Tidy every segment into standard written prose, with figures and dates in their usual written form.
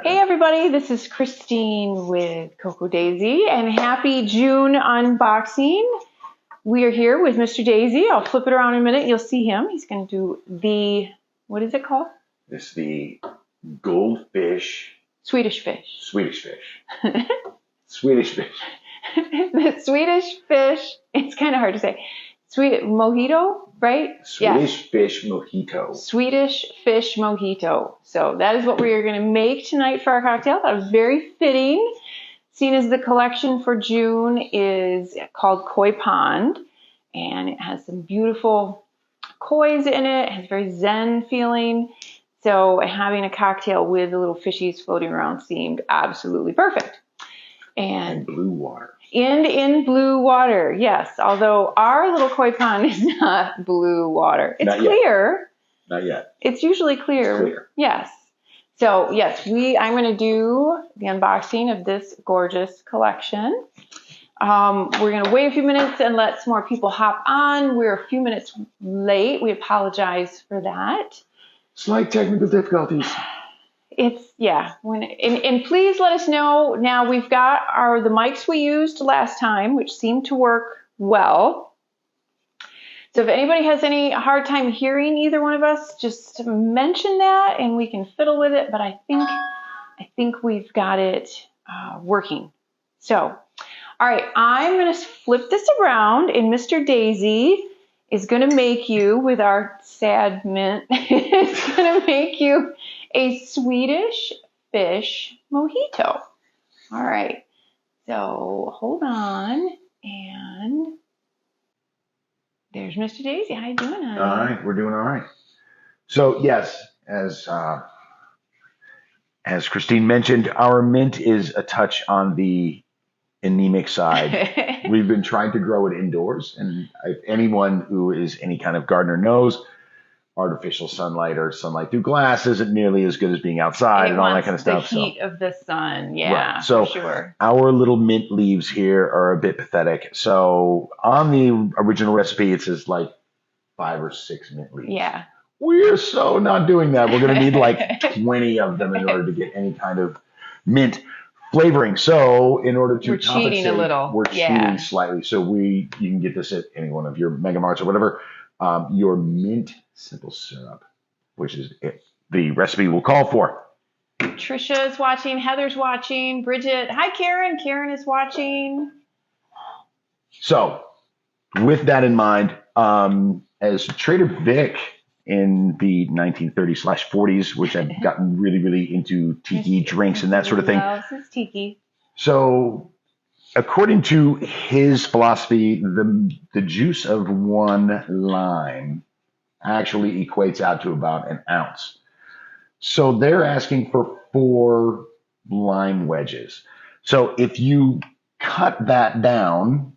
Hey everybody, this is Christine with Coco Daisy, and happy June unboxing. We are here with Mr. Daisy. I'll flip it around in a minute. You'll see him. He's going to do the, what is it called? It's the goldfish. Swedish fish. Swedish fish. Swedish fish. The Swedish fish, it's kind of hard to say. Mojito, right? Swedish fish mojito. Swedish fish mojito. So that is what we are going to make tonight for our cocktail. That was very fitting, seeing as the collection for June is called Koi Pond, and it has some beautiful kois in it. It has a very zen feeling. So having a cocktail with the little fishies floating around seemed absolutely perfect. And blue water. In blue water, yes. Although our little koi pond is not blue water. It's clear. Not yet. It's usually clear. It's clear. Yes. So yes, I'm going to do the unboxing of this gorgeous collection. We're going to wait a few minutes and let some more people hop on. We're a few minutes late. We apologize for that. Slight technical difficulties. And please let us know. Now we've got the mics we used last time, which seemed to work well. So if anybody has any hard time hearing either one of us, just mention that and we can fiddle with it. But I think we've got it working. So, all right, I'm going to flip this around, and Mr. Daisy is going to make you, with our sad mint, it's going to make you a Swedish fish mojito. All right, so hold on, and there's Mr. Daisy. How you doing, honey? All right, we're doing all right. So yes, as Christine mentioned, our mint is a touch on the anemic side. We've been trying to grow it indoors, and if anyone who is any kind of gardener knows, artificial sunlight or sunlight through glass isn't nearly as good as being outside and all that kind of stuff. The heat of the sun, yeah, right. So for sure. Our little mint leaves here are a bit pathetic. So on the original recipe, it says like 5 or 6 mint leaves. Yeah. We're so not doing that. We're going to need like 20 of them in order to get any kind of mint flavoring. So in order to compensate, cheating a little. We're cheating slightly. So you can get this at any one of your Mega Marts or whatever. Your mint simple syrup, which is the recipe we'll call for. Trisha is watching. Heather's watching. Bridget. Hi, Karen. Karen is watching. So with that in mind, as Trader Vic in the 1930s/40s, which I've gotten really, really into tiki drinks and that sort of thing. Loves his tiki. So according to his philosophy, the juice of one lime actually equates out to about an ounce. So they're asking for 4 lime wedges. So if you cut that down,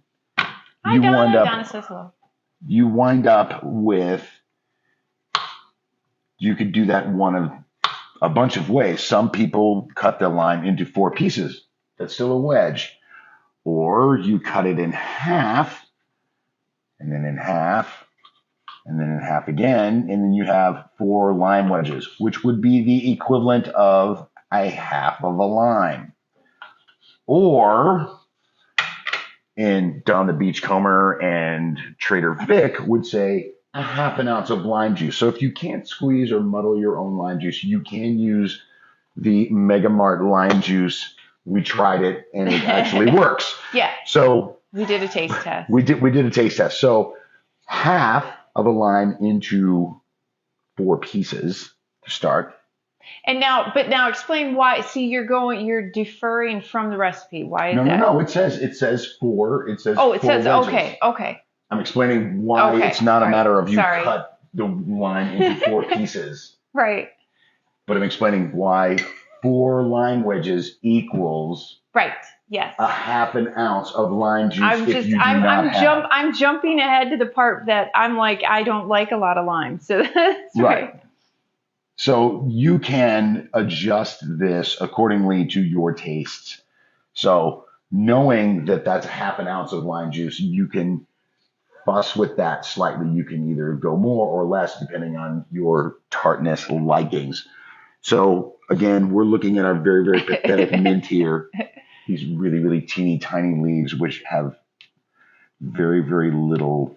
you wind up with, you could do that one of a bunch of ways. Some people cut the lime into 4 pieces. That's still a wedge. Or you cut it in half, and then in half, and then in half again, and then you have 4 lime wedges, which would be the equivalent of a half of a lime. Or, Don the Beachcomber and Trader Vic would say a half an ounce of lime juice. So if you can't squeeze or muddle your own lime juice, you can use the Mega Mart lime juice. We tried it, and it actually works. Yeah. So we did a taste test. We did a taste test. So half of a lime into 4 pieces to start. And now explain why. See, you're deferring from the recipe. Why is that? No. It says 4. It says. Oh, it says wedges. Okay. I'm explaining why it's not a matter of you cut the lime into 4 pieces. Right. But I'm explaining why 4 lime wedges equals yes, a half an ounce of lime juice. I'm jumping ahead to the part that I'm like, I don't like a lot of lime. So that's right. So you can adjust this accordingly to your tastes. So knowing that that's a half an ounce of lime juice, you can fuss with that slightly. You can either go more or less depending on your tartness likings. So again, we're looking at our very, very pathetic mint here. These really, really teeny tiny leaves, which have very, very little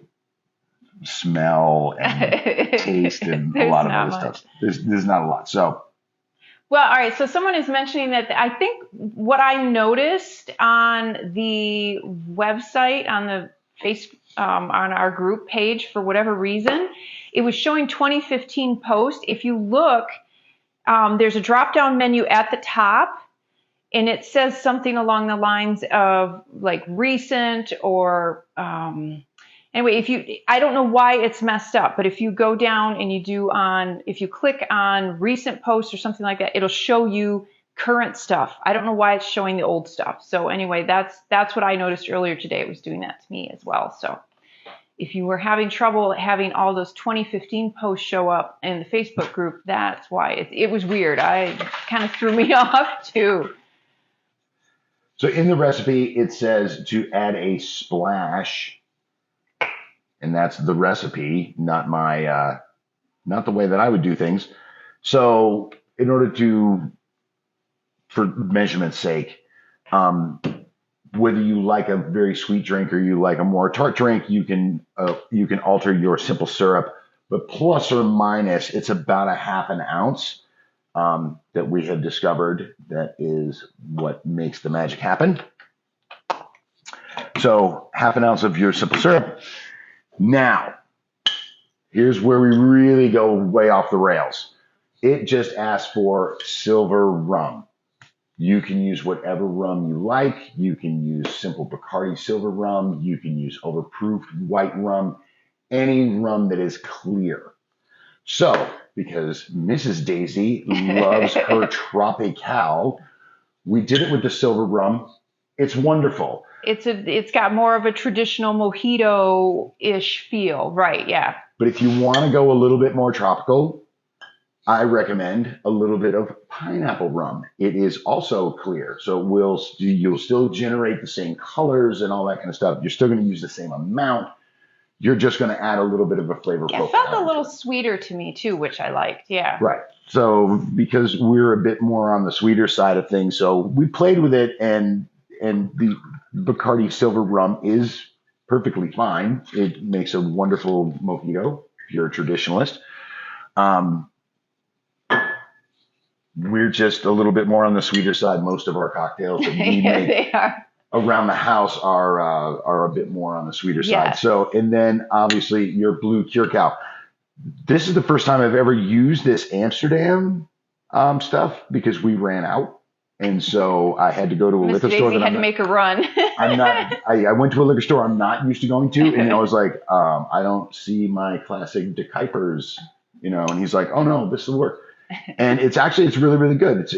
smell and taste and a lot of other stuff. There's not a lot. So. Well, all right. So someone is mentioning that I think what I noticed on the website, on the on our group page, for whatever reason, it was showing 2015 post. If you look, there's a drop-down menu at the top, and it says something along the lines of like recent or anyway, I don't know why it's messed up, but if you go down and if you click on recent posts or something like that, it'll show you current stuff. I don't know why it's showing the old stuff. So anyway, that's what I noticed earlier today. It was doing that to me as well. So if you were having trouble having all those 2015 posts show up in the Facebook group, that's why it was weird. I kind of threw me off too. So in the recipe, it says to add a splash. And that's the recipe, not the way that I would do things. So in order for measurement's sake, whether you like a very sweet drink or you like a more tart drink, you can alter your simple syrup, but plus or minus, it's about a half an ounce that we have discovered that is what makes the magic happen. So half an ounce of your simple syrup. Now, here's where we really go way off the rails. It just asks for silver rum. You can use whatever rum you like. You can use simple Bacardi silver rum. You can use overproofed white rum, any rum that is clear. So, because Mrs. Daisy loves her Tropical, we did it with the silver rum. It's wonderful. It's got more of a traditional Mojito-ish feel, right? Yeah. But if you want to go a little bit more tropical, I recommend a little bit of pineapple rum. It is also clear, so you'll still generate the same colors and all that kind of stuff. You're still going to use the same amount. You're just going to add a little bit of a flavor profile. It felt a little sweeter to me too, which I liked. Yeah. Right. So because we're a bit more on the sweeter side of things, so we played with it, and the Bacardi silver rum is perfectly fine. It makes a wonderful mojito if you're a traditionalist. We're just a little bit more on the sweeter side. Most of our cocktails that we make around the house are a bit more on the sweeter side. So, and then obviously your blue Curacao. This is the first time I've ever used this Amsterdam stuff because we ran out. And so I had to go to a liquor store. Daisy had to make a run. I went to a liquor store I'm not used to going to, and I was like, I don't see my classic De Kuipers, and he's like, oh no, this will work. And it's really, really good.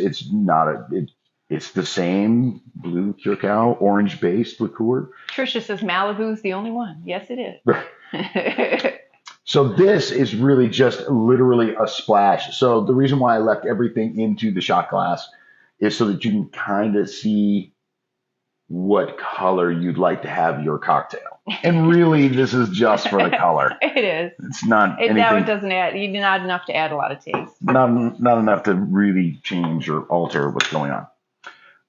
It's the same blue Curacao, orange based liqueur. Trisha says Malibu's the only one. Yes, it is. So this is really just literally a splash. So the reason why I left everything into the shot glass is so that you can kind of see what color you'd like to have your cocktail. And really, this is just for the color. It is. It's not anything. Now it doesn't add, not enough to add a lot of taste. Not enough to really change or alter what's going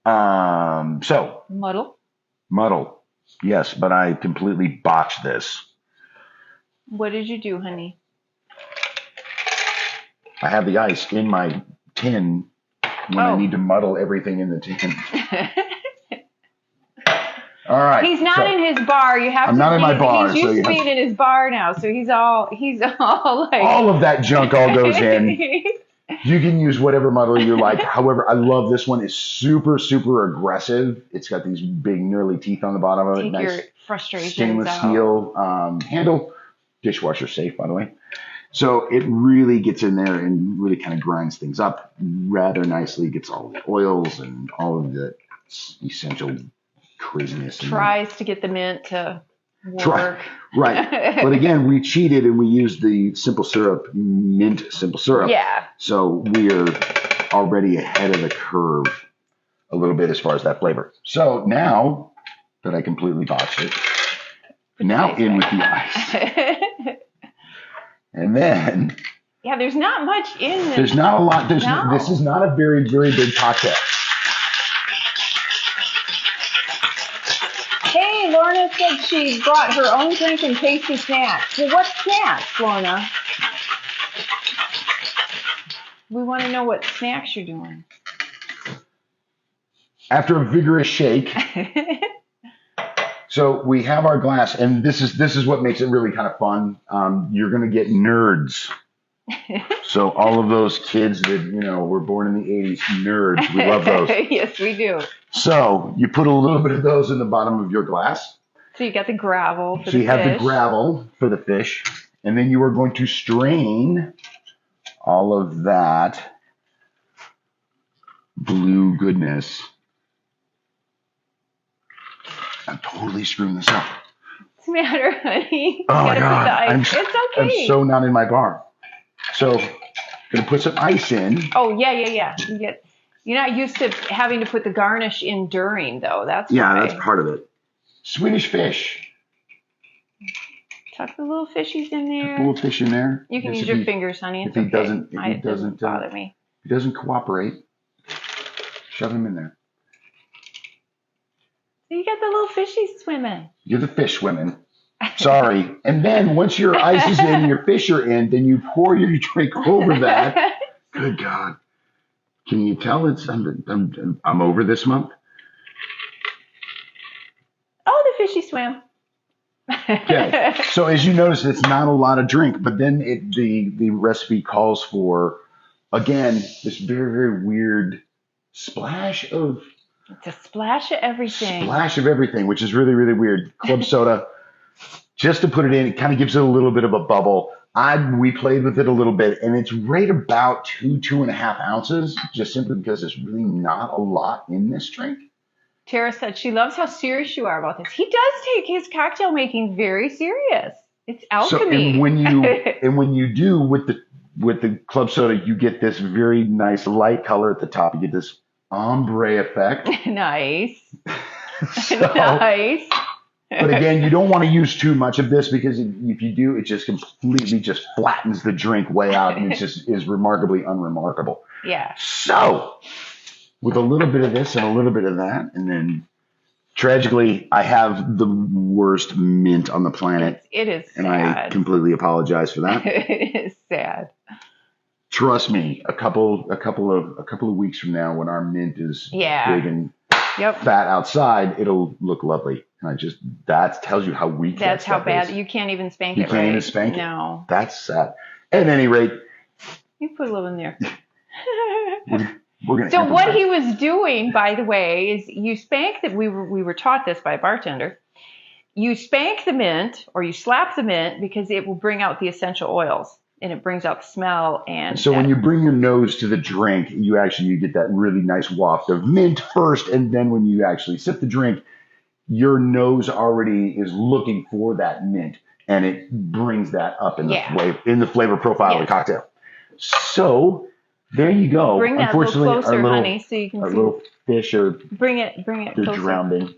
on. So. Muddle. Yes, but I completely botched this. What did you do, honey? I have the ice in my tin when I need to muddle everything in the tin. All right. He's not in his bar. I'm not in my bar. He's used to being in his bar now, so he's all like. All of that junk all goes in. You can use whatever muddle you like. However, I love this one. It's super, super aggressive. It's got these big gnarly teeth on the bottom of it. Take your frustrations stainless out. steel handle. Dishwasher safe, by the way. So it really gets in there and really kind of grinds things up rather nicely. Gets all the oils and all of the essential craziness. Tries to get the mint to work. Right. But again, we cheated and we used the simple syrup, mint simple syrup. Yeah. So we're already ahead of the curve a little bit as far as that flavor. So now that I completely botched it, now in with the ice. And then Yeah, there's not much in this. There's not a lot. No. This is not a very, very big cocktail. Hey, Lorna said she brought her own drink and tasty snacks. Well, what snacks, Lorna? We want to know what snacks you're doing. After a vigorous shake, so we have our glass, and this is what makes it really kind of fun. You're gonna get nerds. So all of those kids that were born in the '80s, nerds, we love those. Yes, we do. So you put a little bit of those in the bottom of your glass. So you got the gravel for the fish. So you have the gravel for the fish, and then you are going to strain all of that blue goodness. I'm totally screwing this up. What's the matter, honey? Oh my God. It's okay. I'm so not in my bar. So I'm going to put some ice in. Oh, yeah. You're not used to having to put the garnish in during, though. That's that's part of it. Swedish fish. Tuck the little fishies in there. Tuck the little fish in there. You can use your fingers, honey. It's if he okay. It doesn't bother me. If he doesn't cooperate, shove him in there. You got the little fishies swimming. You're the fish swimming. Sorry. And then once your ice is in, your fish are in, then you pour your drink over that. Good God. Can you tell I'm over this month? Oh, the fishy swim. Okay. So as you notice, it's not a lot of drink, but then the recipe calls for, again, this very, very weird splash of... It's a splash of everything. Splash of everything, which is really, really weird. Club soda, just to put it in, it kind of gives it a little bit of a bubble. We played with it a little bit, and it's right about 2.5 ounces, just simply because there's really not a lot in this drink. Tara said she loves how serious you are about this. He does take his cocktail making very serious. It's alchemy. So, and when you do with the club soda, you get this very nice light color at the top. You get this ombre effect. Nice. Nice. But again, you don't want to use too much of this because if you do, it just completely just flattens the drink way out, and it just is remarkably unremarkable. Yeah. So with a little bit of this and a little bit of that, and then tragically, I have the worst mint on the planet. It is sad. And I completely apologize for that. It is sad. Trust me, a couple of weeks from now, when our mint is big and fat outside, it'll look lovely. And that tells you how weak that's how bad is. You can't even spank you it. You can't right? even spank it. No. That's sad. At any rate, you put a little in there. we're gonna. So what he was doing, by the way, is you spank that. We were taught this by a bartender. You spank the mint or you slap the mint because it will bring out the essential oils. And it brings out the smell. And so when you bring your nose to the drink, you get that really nice waft of mint first. And then when you actually sip the drink, your nose already is looking for that mint. And it brings that up in the flavor profile of the cocktail. So there you go. Bring that a little closer, honey, so you can see. Our little fish are... Bring it they're closer. Drowning.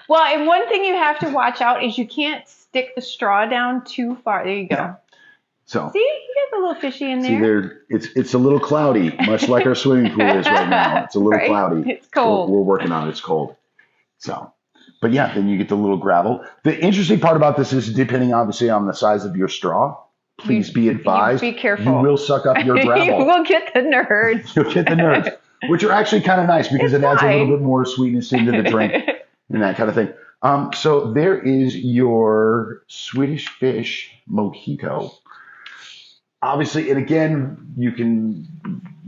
Well, and one thing you have to watch out is you can't stick the straw down too far. There you go. Yeah. So see, you got the little fishy in there. See, it's a little cloudy, much like our swimming pool is right now. It's a little cloudy. It's cold. We're working on it. It's cold. So, but yeah, then you get the little gravel. The interesting part about this is, depending obviously on the size of your straw, please be advised. Be careful. You will suck up your gravel. You will get the nerds. You'll get the nerds, which are actually kind of nice because it adds a little bit more sweetness into the drink and that kind of thing. So there is your Swedish fish mojito. Obviously, and again, you can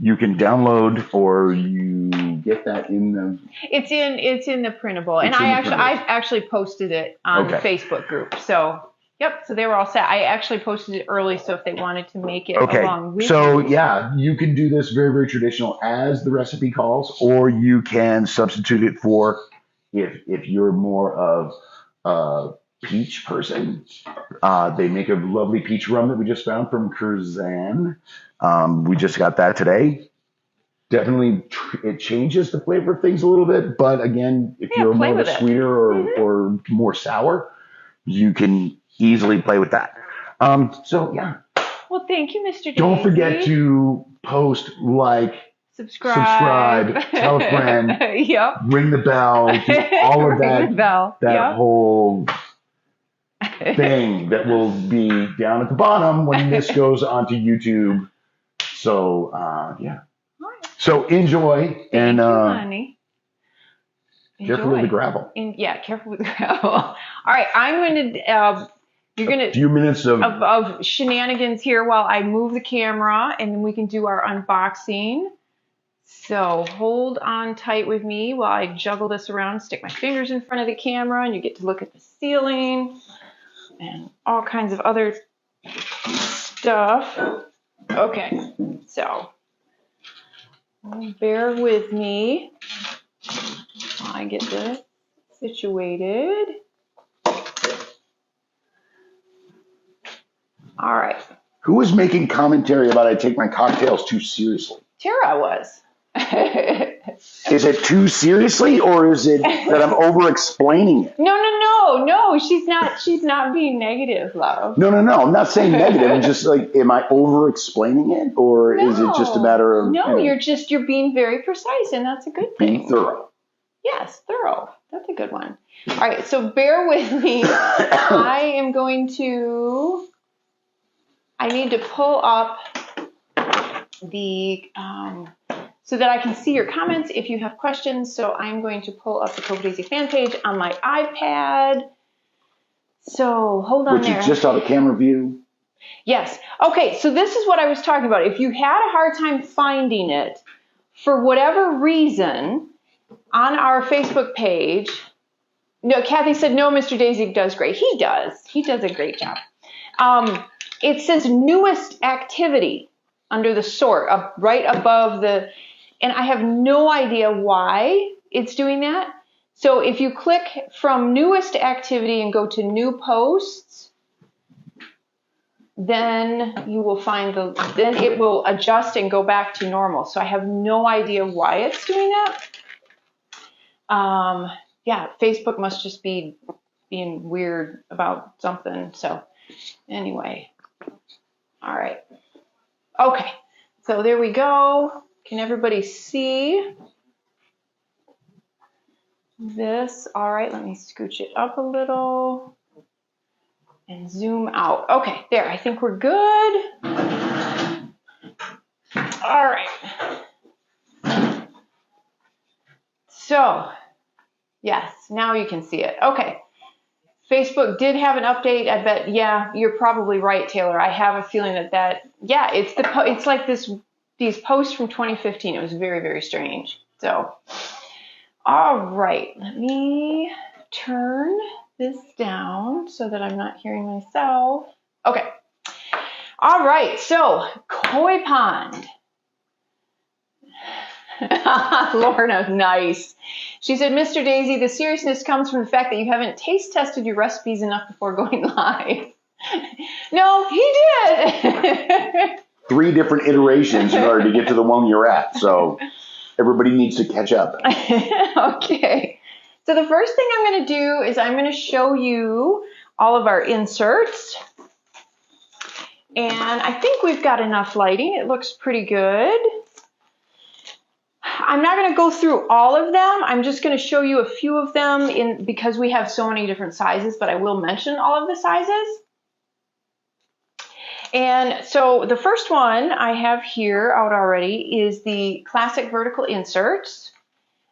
download or you get that in the. It's in the printable, and I actually posted it on the Facebook group. So so they were all set. I actually posted it early, so if they wanted to make it along with. So yeah, you can do this very, very traditional as the recipe calls, or you can substitute it for if you're more of peach person. They make a lovely peach rum that we just found from Curzan. We just got that today. Definitely, it changes the flavor of things a little bit. But again, if you're more of a sweeter or more sour, you can easily play with that. So yeah, Well, thank you, Mr. Daisy. Don't forget to post, like, subscribe, tell a friend, yep, ring the bell, do all of ring the bell. that Yep. whole thing that will be down at the bottom when this goes onto YouTube. So, yeah. So enjoy. Thank you, honey. Careful with the gravel. Yeah, careful with the gravel. All right, I'm going to, you're going to, a few minutes of shenanigans here while I move the camera, and then we can do our unboxing. So hold on tight with me while I juggle this around, stick my fingers in front of the camera, and you get to look at the ceiling and all kinds of other stuff. Okay, so bear with me while I get this situated. All right. Who is making commentary about I take my cocktails too seriously? Tara was. Is it too seriously, or is it that I'm over-explaining it? No. She's not being negative, love. No. I'm not saying negative. I'm just like, am I over-explaining it, or is it just a matter of... No, you're being very precise, and that's a good thing. Being thorough. Yes, thorough. That's a good one. All right, so bear with me. I need to pull up the... so that I can see your comments if you have questions. So I'm going to pull up the Cocoa Daisy fan page on my iPad. So hold on there. Which is just out of camera view. Yes. Okay, so this is what I was talking about. If you had a hard time finding it, for whatever reason, on our Facebook page, no, Kathy said, no, Mr. Daisy does great. He does. He does a great job. It says newest activity under the sort, right above the... And I have no idea why it's doing that. So if you click from newest activity and go to new posts, then you will find then it will adjust and go back to normal. So I have no idea why it's doing that. Yeah, Facebook must just be being weird about something. So anyway, all right. Okay, so there we go. Can everybody see this? All right, let me scooch it up a little and zoom out. Okay, there, I think we're good. All right. So, yes, now you can see it. Okay, Facebook did have an update. I bet, yeah, you're probably right, Taylor. I have a feeling yeah, it's like these posts from 2015. It was very, very strange. So, all right, let me turn this down so that I'm not hearing myself. Okay. All right, so koi pond. Lorna, nice. She said, Mr. Daisy, the seriousness comes from the fact that you haven't taste tested your recipes enough before going live. No, he did. 3 different iterations in order to get to the one you're at. So everybody needs to catch up. Okay. So the first thing I'm going to do is I'm going to show you all of our inserts. And I think we've got enough lighting. It looks pretty good. I'm not going to go through all of them. I'm just going to show you a few of them because we have so many different sizes, but I will mention all of the sizes. And so the first one I have here out already is the classic vertical inserts.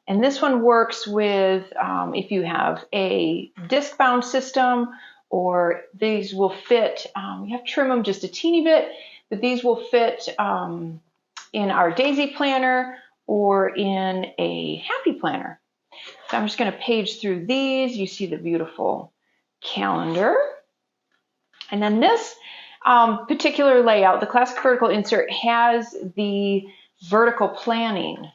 And this one works with if you have a disc bound system, or these will fit, you have to trim them just a teeny bit, but these will fit in our Daisy planner or in a Happy planner. So I'm just going to page through these. You see the beautiful calendar. And then this particular layout, the classic vertical insert, has the vertical planning.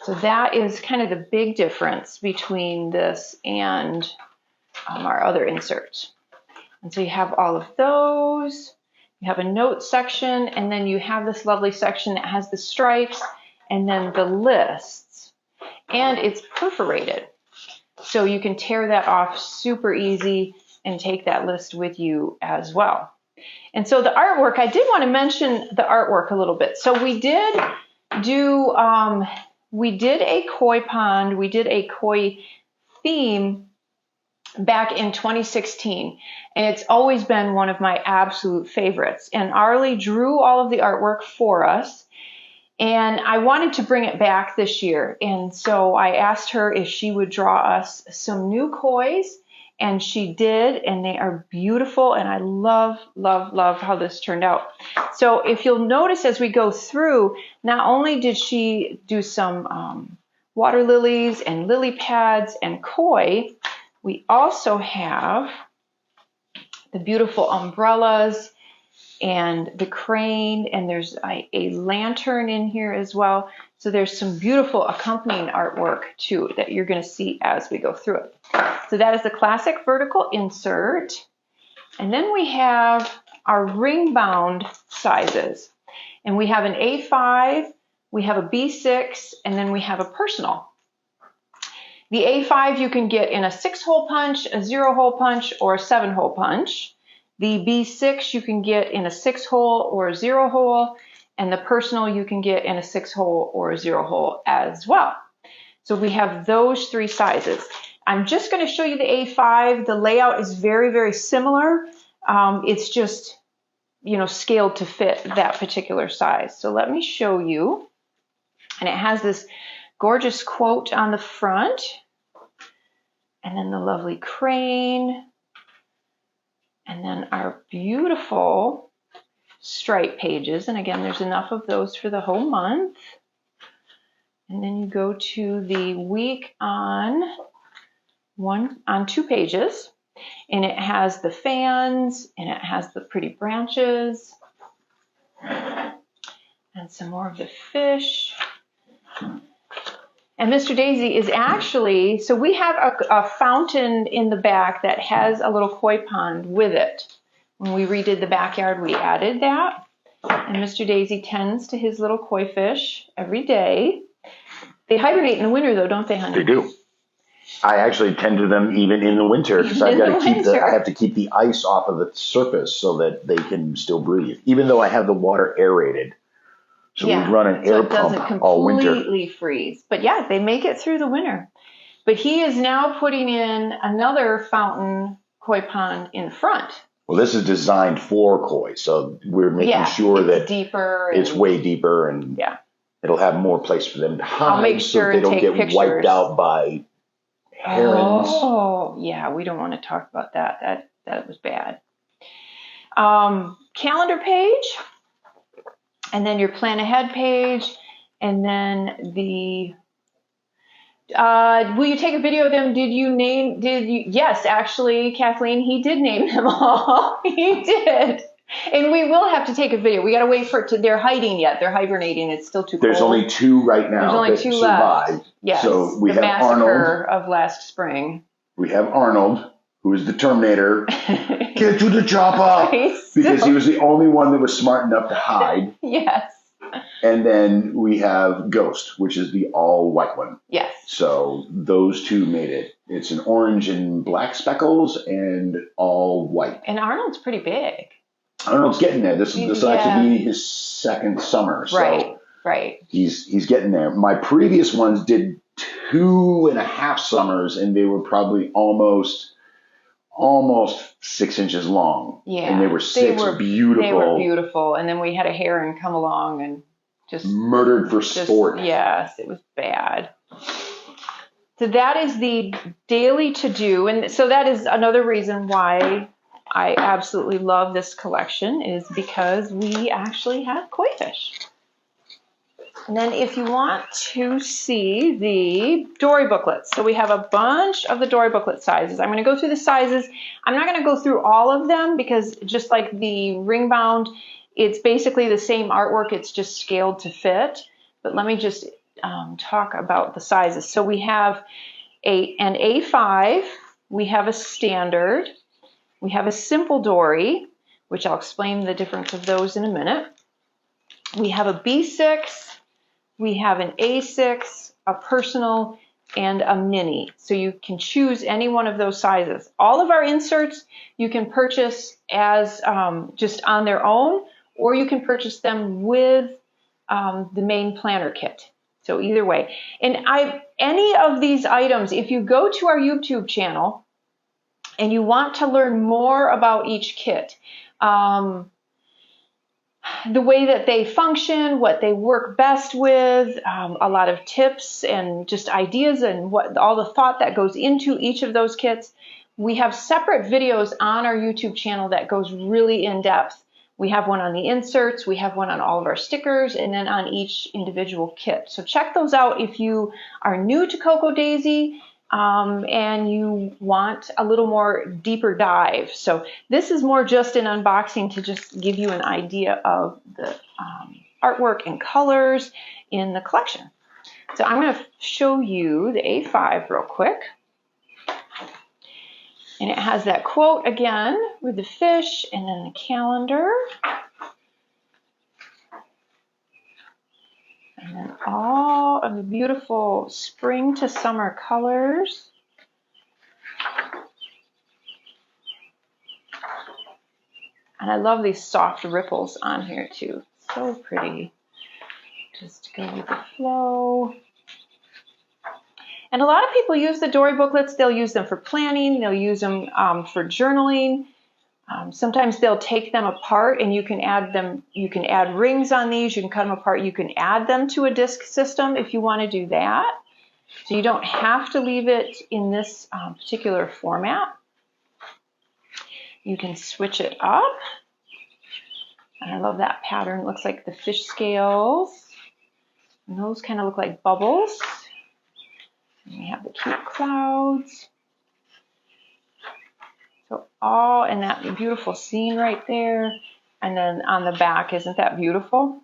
So that is kind of the big difference between this and our other inserts. And so you have all of those. You have a notes section, and then you have this lovely section that has the stripes and then the lists. And it's perforated. So you can tear that off super easy and take that list with you as well. And so the artwork, I did want to mention the artwork a little bit. So we did do, we did a koi pond, we did a koi theme back in 2016. And it's always been one of my absolute favorites. And Arlie drew all of the artwork for us. And I wanted to bring it back this year. And so I asked her if she would draw us some new kois. And she did, and they are beautiful, and I love, love, love how this turned out. So if you'll notice as we go through, not only did she do some water lilies and lily pads and koi, we also have the beautiful umbrellas and the crane, and there's a lantern in here as well. So there's some beautiful accompanying artwork too that you're going to see as we go through it. So that is the classic vertical insert. And then we have our ring bound sizes. And we have an A5, we have a B6, and then we have a personal. The A5 you can get in a 6-hole punch, a 0-hole punch, or a 7-hole punch. The B6 you can get in a 6-hole or a 0-hole. And the personal you can get in a 6-hole or a 0-hole as well. So we have those 3 sizes. I'm just going to show you the A5. The layout is very, very similar. It's just, you know, scaled to fit that particular size. So let me show you. And it has this gorgeous quote on the front. And then the lovely crane. And then our beautiful stripe pages, and again there's enough of those for the whole month. And then you go to the week on 2 pages, and it has the fans and it has the pretty branches and some more of the fish. And Mr. Daisy is actually, so we have a fountain in the back that has a little koi pond with it. When we redid the backyard, we added that. And Mr. Daisy tends to his little koi fish every day. They hibernate in the winter, though, don't they, honey? They do. I actually tend to them even in the winter because I have to keep the ice off of the surface so that they can still breathe, even though I have the water aerated. So we run an air pump all winter. It doesn't completely freeze. But yeah, they make it through the winter. But he is now putting in another fountain koi pond in front. Well, this is designed for koi, so we're making sure that it's way deeper, and it'll have more place for them to hide. I'll make sure so they don't get pictures. Wiped out by herons. Oh, yeah, we don't want to talk about that. That was bad. Calendar page, and then your plan ahead page, and then the will you take a video of them? Yes, actually, Kathleen, he did name them all. He did. And we will have to take a video. We got to wait for it to, they're hiding yet. They're hibernating. It's still too cold. There's only 2 right now. There's only 2 left. Survived. Yes. So we the have massacre Arnold of last spring. We have Arnold, who is the Terminator. Get to the chopper! Because he was the only one that was smart enough to hide. Yes. And then we have Ghost, which is the all-white one. Yes. So those 2 made it. It's an orange and black speckles and all white. And Arnold's pretty big. Arnold's getting there. This will actually be his 2nd summer. So right. He's getting there. My previous ones did 2.5 summers, and they were probably almost 6 inches long. Yeah. And they were beautiful. They were beautiful. And then we had a heron come along and just murdered for sport. Yes, it was bad. So that is the daily to-do. And so that is another reason why I absolutely love this collection, is because we actually have koi fish. And then if you want to see the dory booklets, so we have a bunch of the dory booklet sizes. I'm going to go through the sizes. I'm not going to go through all of them because just like the ring bound, it's basically the same artwork. It's just scaled to fit. But let me just talk about the sizes. So we have an A5, we have a standard, we have a simple dory, which I'll explain the difference of those in a minute. We have a B6, we have an A6, a personal, and a mini. So you can choose any one of those sizes. All of our inserts you can purchase as just on their own, or you can purchase them with the main planner kit. So either way. And any of these items, if you go to our YouTube channel and you want to learn more about each kit, the way that they function, what they work best with, a lot of tips and just ideas and what all the thought that goes into each of those kits. We have separate videos on our YouTube channel that goes really in depth. We have one on the inserts, we have one on all of our stickers, and then on each individual kit. So check those out if you are new to Cocoa Daisy and you want a little more deeper dive. So this is more just an unboxing to just give you an idea of the artwork and colors in the collection. So I'm going to show you the A5 real quick. And it has that quote again with the fish and then the calendar. And then all of the beautiful spring to summer colors. And I love these soft ripples on here too. So pretty. Just go with the flow. And a lot of people use the Dory booklets. They'll use them for planning. They'll use them for journaling. Sometimes they'll take them apart and you can add them. You can add rings on these. You can cut them apart. You can add them to a disc system if you want to do that. So you don't have to leave it in this particular format. You can switch it up. And I love that pattern. It looks like the fish scales. And those kind of look like bubbles. And we have the cute clouds. So all in that beautiful scene right there. And then on the back, isn't that beautiful?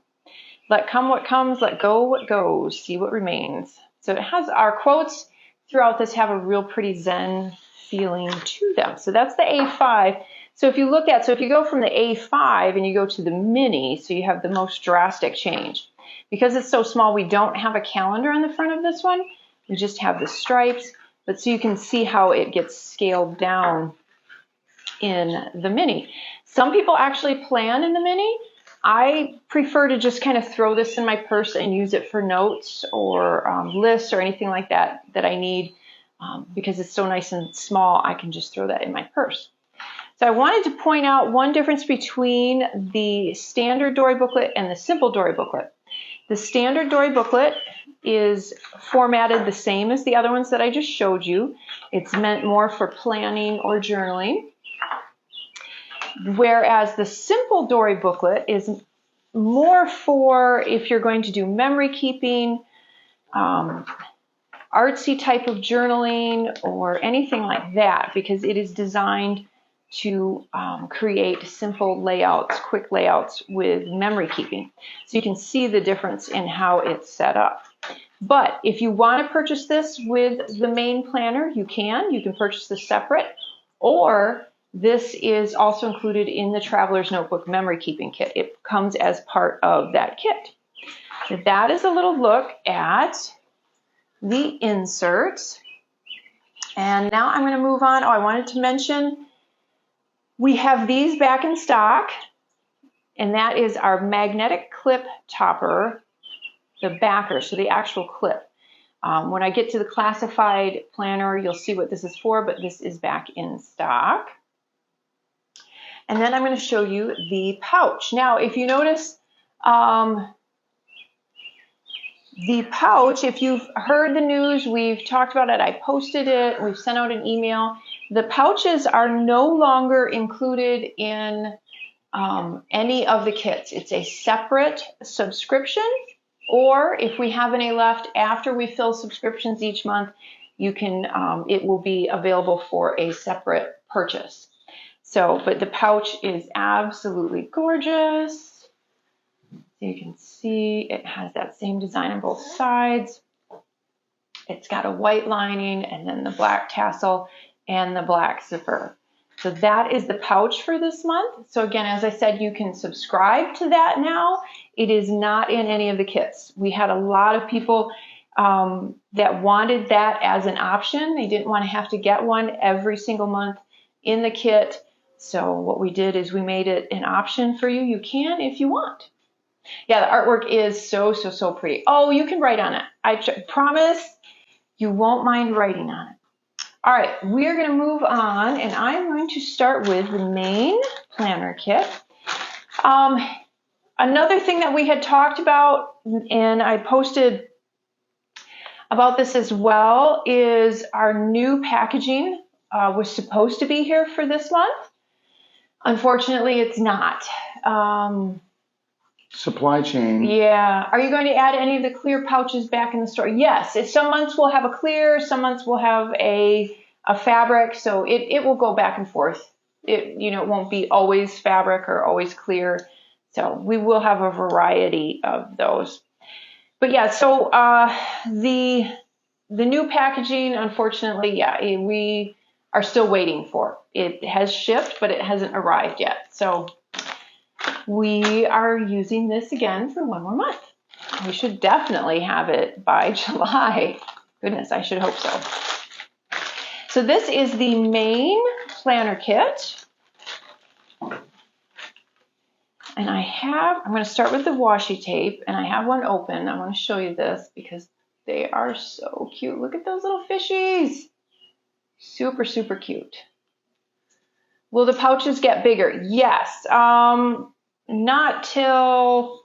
Let come what comes, let go what goes, see what remains. So it has our quotes throughout this have a real pretty Zen feeling to them. So that's the A5. So if you look at, so if you go from the A5 and you go to the mini, so you have the most drastic change. Because it's so small, we don't have a calendar on the front of this one. We just have the stripes, but so you can see how it gets scaled down in the mini. Some people actually plan in the mini. I prefer to just kind of throw this in my purse and use it for notes or lists or anything like that that I need because it's so nice and small. I can just throw that in my purse. So I wanted to point out one difference between the standard Dory booklet and the simple Dory booklet. The standard Dory booklet is formatted the same as the other ones that I just showed you. It's meant more for planning or journaling. Whereas the simple Dory booklet is more for if you're going to do memory keeping, artsy type of journaling, or anything like that, because it is designed to create simple layouts, quick layouts with memory keeping. So you can see the difference in how it's set up. But if you want to purchase this with the main planner, you can. You can purchase this separate, or this is also included in the Traveler's Notebook Memory Keeping Kit. It comes as part of that kit. So that is a little look at the inserts. And now I'm going to move on. Oh, I wanted to mention we have these back in stock, and that is our magnetic clip topper, the backer, so the actual clip. When I get to the classified planner, you'll see what this is for, but this is back in stock. And then I'm going to show you the pouch. Now, if you notice, the pouch, if you've heard the news, we've talked about it, I posted it, we've sent out an email. The pouches are no longer included in any of the kits. It's a separate subscription, or if we have any left after we fill subscriptions each month, you can, it will be available for a separate purchase. So, but the pouch is absolutely gorgeous. You can see it has that same design on both sides. It's got a white lining and then the black tassel and the black zipper. So that is the pouch for this month. So again, as I said, you can subscribe to that now. It is not in any of the kits. We had a lot of people that wanted that as an option. They didn't want to have to get one every single month in the kit. So what we did is we made it an option for you. You can if you want. Yeah, the artwork is so, so, so pretty. Oh, you can write on it. I promise you won't mind writing on it. All right, we're going to move on, and I'm going to start with the main planner kit. Another thing that we had talked about, and I posted about this as well, is our new packaging was supposed to be here for this month. Unfortunately, it's not. Supply chain. Yeah. Are you going to add any of the clear pouches back in the store? Yes. Some months we'll have a clear, some months we'll have a fabric, so it will go back and forth. It won't be always fabric or always clear. So we will have a variety of those. But yeah, so the new packaging, unfortunately, yeah, we are still waiting for. It has shipped, but it hasn't arrived yet. So we are using this again for one more month. We should definitely have it by July. Goodness, I should hope so. So this is the main planner kit. And I'm going to start with the washi tape, and I have one open. I want to show you this because they are so cute. Look at those little fishies. Super, super cute. Will the pouches get bigger? Yes. Not till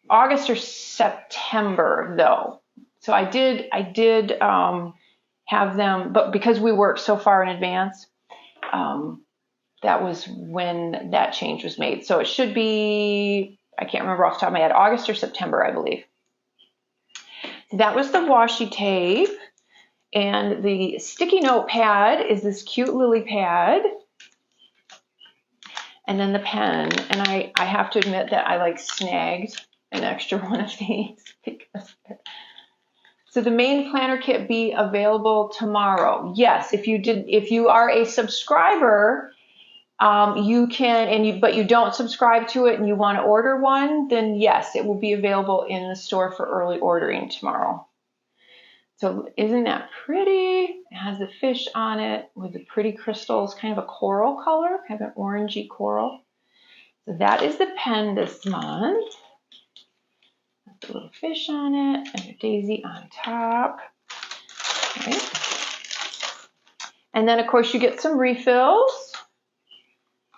August or September, though. So I did have them, but because we worked so far in advance, that was when that change was made. So it should be, I can't remember off the top of my head, August or September, I believe. That was the washi tape. And the sticky note pad is this cute lily pad. And then the pen. And I have to admit that I snagged an extra one of these. So the main planner kit be available tomorrow. Yes, if you are a subscriber, you can, but you don't subscribe to it and you want to order one, then yes, it will be available in the store for early ordering tomorrow. So isn't that pretty? It has the fish on it with the pretty crystals, kind of a coral color, kind of an orangey coral. So that is the pen this month. A little fish on it and a daisy on top. Okay. And then of course you get some refills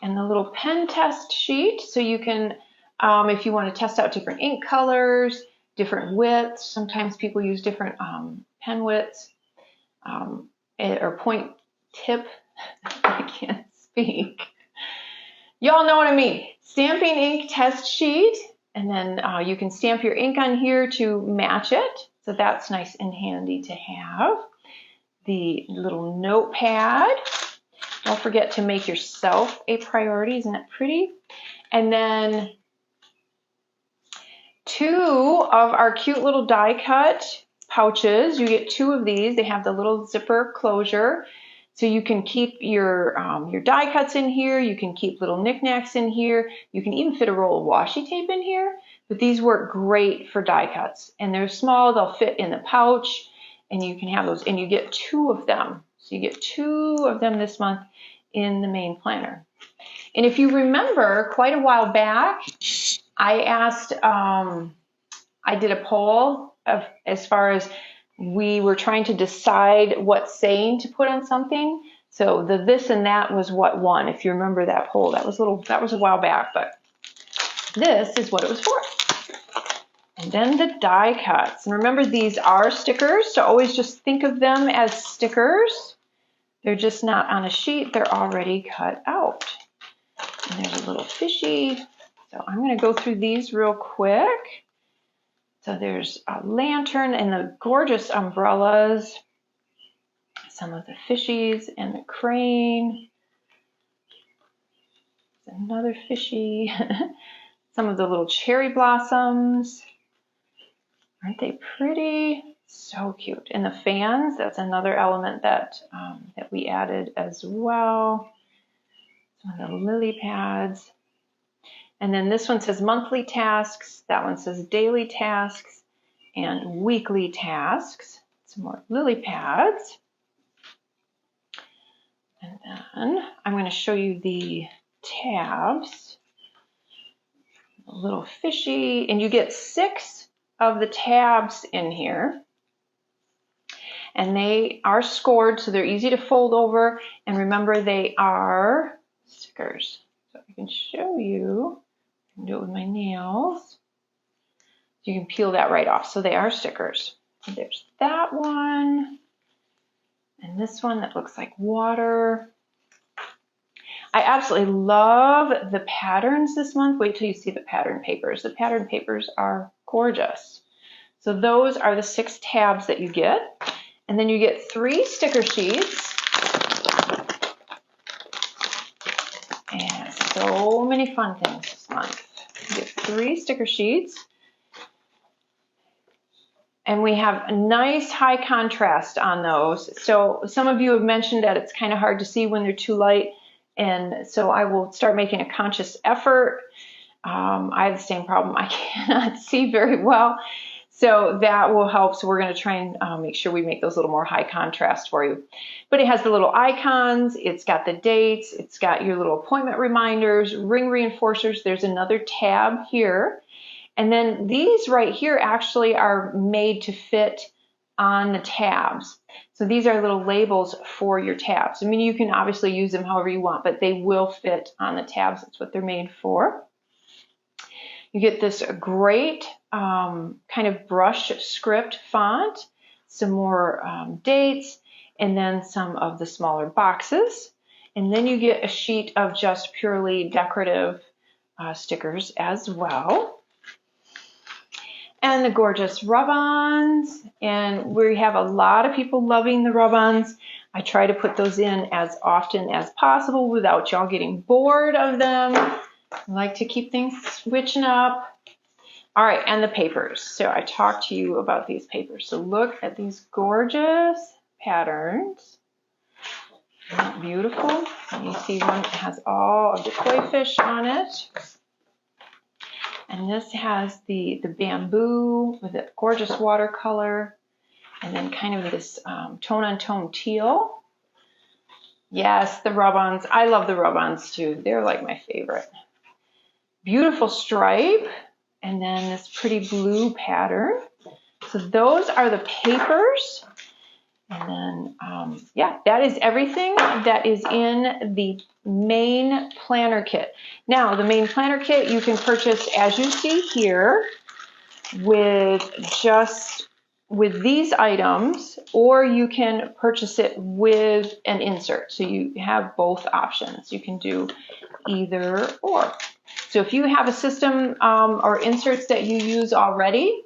and the little pen test sheet. So you can, if you want to test out different ink colors, different widths, sometimes people use different pen widths or point tip. I can't speak. Y'all know what I mean. Stamping ink test sheet. And then you can stamp your ink on here to match it. So that's nice and handy to have. The little notepad. Don't forget to make yourself a priority. Isn't that pretty? And then 2 of our cute little die cut pouches. You get 2 of these. They have the little zipper closure. So you can keep your die cuts in here. You can keep little knickknacks in here. You can even fit a roll of washi tape in here. But these work great for die cuts. And they're small. They'll fit in the pouch. And you can have those. And you get 2 of them. So you get 2 of them this month in the main planner. And if you remember, quite a while back, I asked, I did a poll as far as we were trying to decide what saying to put on something. So the this and that was what won. If you remember that poll, that was a while back, but this is what it was for. And then the die cuts. And remember, these are stickers, so always just think of them as stickers. They're just not on a sheet, they're already cut out. And there's a little fishy. So I'm going to go through these real quick. So there's a lantern and the gorgeous umbrellas, some of the fishies and the crane, another fishy, some of the little cherry blossoms. Aren't they pretty? So cute. And the fans, that's another element that we added as well. Some of the lily pads. And then this one says monthly tasks. That one says daily tasks. and weekly tasks. Some more lily pads. And then I'm going to show you the tabs. A little fishy, and you get 6 of the tabs in here. And they are scored, so they're easy to fold over. And remember, they are stickers. So I can show you. I can do it with my nails. You can peel that right off. So they are stickers. So there's that one. And this one that looks like water. I absolutely love the patterns this month. Wait till you see the pattern papers. The pattern papers are gorgeous. So those are the 6 tabs that you get. And then you get 3 sticker sheets. And so many fun things this month. You get 3 sticker sheets. And we have a nice high contrast on those. So some of you have mentioned that it's kind of hard to see when they're too light. And so I will start making a conscious effort. I have the same problem. I cannot see very well. So that will help. So we're going to try and make sure we make those a little more high contrast for you. But it has the little icons. It's got the dates. It's got your little appointment reminders, ring reinforcers. There's another tab here. And then these right here actually are made to fit on the tabs. So these are little labels for your tabs. I mean, you can obviously use them however you want, but they will fit on the tabs. That's what they're made for. You get this great kind of brush script font, some more dates, and then some of the smaller boxes. And then you get a sheet of just purely decorative stickers as well. And the gorgeous rub-ons. And we have a lot of people loving the rub-ons. I try to put those in as often as possible without y'all getting bored of them. I like to keep things switching up. All right, and the papers. So I talked to you about these papers. So look at these gorgeous patterns. Isn't that beautiful? And you see one that has all of the koi fish on it. And this has the bamboo with a gorgeous watercolor. And then kind of this tone-on-tone teal. Yes, the rub-ons. I love the rub-ons too. They're like my favorite. Beautiful stripe. And then this pretty blue pattern. So those are the papers. And then, yeah, that is everything that is in the main planner kit. Now, the main planner kit you can purchase, as you see here, with these items, or you can purchase it with an insert. So you have both options. You can do either or. So if you have a system or inserts that you use already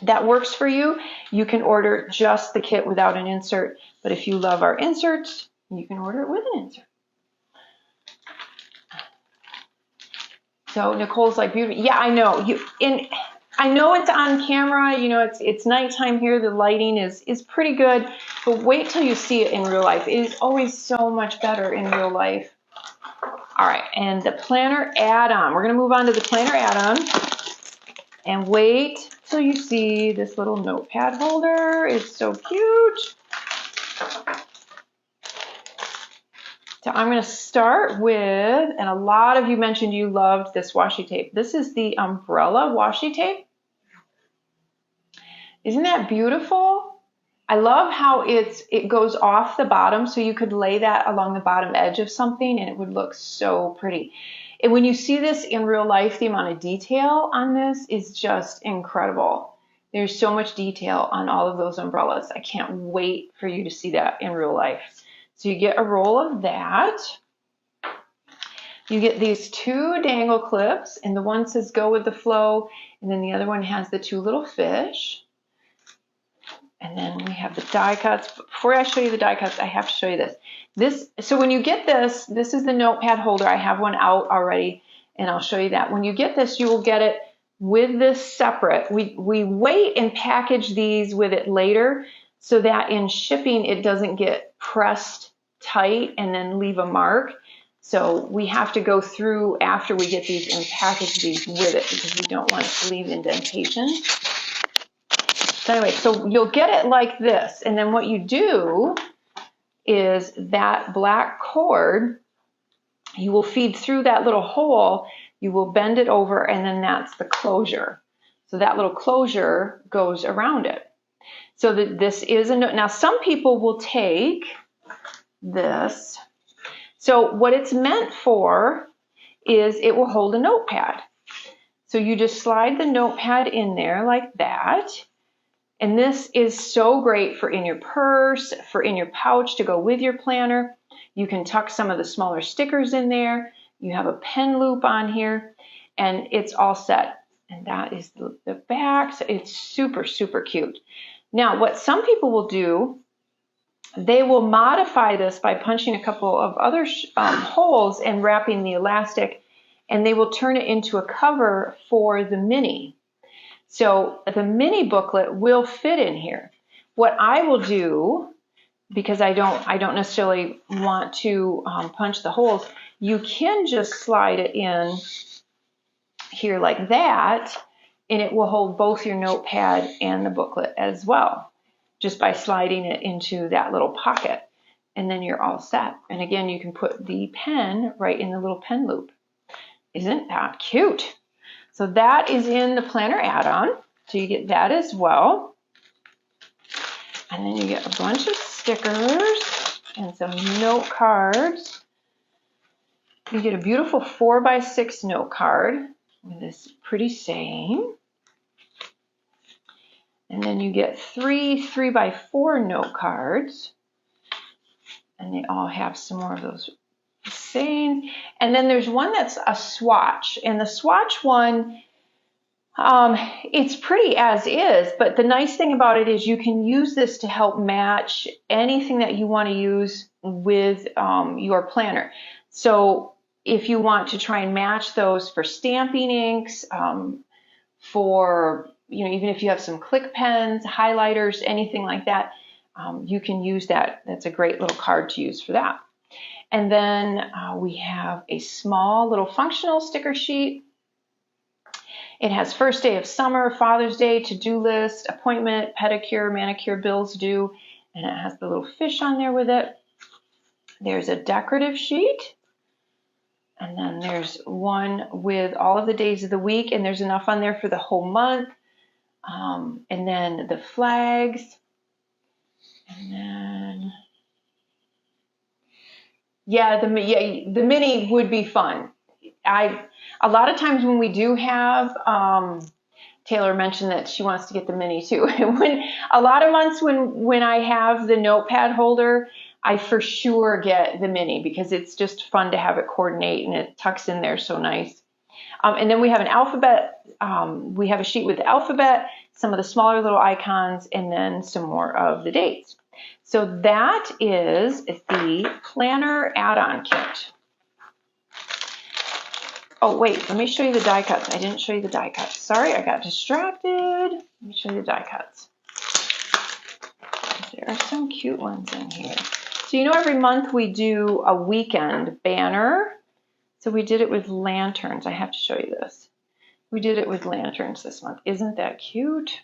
that works for you, you can order just the kit without an insert. But if you love our inserts, you can order it with an insert. So Nicole's like, beautiful. Yeah, I know. I know it's on camera. You know, it's nighttime here. The lighting is pretty good. But wait till you see it in real life. It is always so much better in real life. All right, and the planner add-on. We're going to move on to the planner add-on. And wait till you see this little notepad holder. It's so cute. So I'm going to start with, and a lot of you mentioned you loved this washi tape. This is the umbrella washi tape. Isn't that beautiful? I love how it goes off the bottom, so you could lay that along the bottom edge of something and it would look so pretty. And when you see this in real life, the amount of detail on this is just incredible. There's so much detail on all of those umbrellas. I can't wait for you to see that in real life. So you get a roll of that. You get these 2 dangle clips, and the one says go with the flow, and then the other one has the 2 little fish. And then we have the die cuts. But before I show you the die cuts, I have to show you this. So when you get this is the notepad holder. I have one out already, and I'll show you that. When you get this, you will get it with this separate. We wait and package these with it later so that in shipping it doesn't get pressed tight and then leave a mark. So we have to go through after we get these and package these with it because we don't want it to leave indentation. So anyway, so you'll get it like this, and then what you do is that black cord, you will feed through that little hole, you will bend it over, and then that's the closure. So that little closure goes around it. So that this is a note. Now some people will take this. So what it's meant for is it will hold a notepad. So you just slide the notepad in there like that. And this is so great for in your purse, for in your pouch to go with your planner. You can tuck some of the smaller stickers in there. You have a pen loop on here, and it's all set. And that is the back. So it's super, super cute. Now, what some people will do, they will modify this by punching a couple of other holes and wrapping the elastic, and they will turn it into a cover for the mini. So the mini booklet will fit in here. What I will do, because I don't necessarily want to punch the holes, you can just slide it in here like that, and it will hold both your notepad and the booklet as well, just by sliding it into that little pocket, and then you're all set. And again, you can put the pen right in the little pen loop. Isn't that cute? So that is in the planner add-on, so you get that as well. And then you get a bunch of stickers and some note cards. You get a beautiful 4x6 note card with this pretty saying. And then you get 3 3x4 note cards. And they all have some more of those sayings. And then there's one that's a swatch. And the swatch one, it's pretty as is, but the nice thing about it is you can use this to help match anything that you want to use with your planner. So if you want to try and match those for stamping inks, for, even if you have some click pens, highlighters, anything like that, you can use that. That's a great little card to use for that. And then we have a small little functional sticker sheet. It has first day of summer, Father's Day, to-do list, appointment, pedicure, manicure, bills due, and it has the little fish on there with it. There's a decorative sheet, and then there's one with all of the days of the week, and there's enough on there for the whole month. And then the flags, and then, the mini would be fun. A lot of times when we do have, Taylor mentioned that she wants to get the mini too. When a lot of months when I have the notepad holder, I for sure get the mini because it's just fun to have it coordinate and it tucks in there so nice. And then we have an alphabet. We have a sheet with the alphabet, some of the smaller little icons, and then some more of the dates. So that is the planner add-on kit. Oh, wait, let me show you the die cuts. I didn't show you the die cuts. Sorry, I got distracted. Let me show you the die cuts. There are some cute ones in here. So every month we do a weekend banner. So we did it with lanterns. I have to show you this. We did it with lanterns this month. Isn't that cute?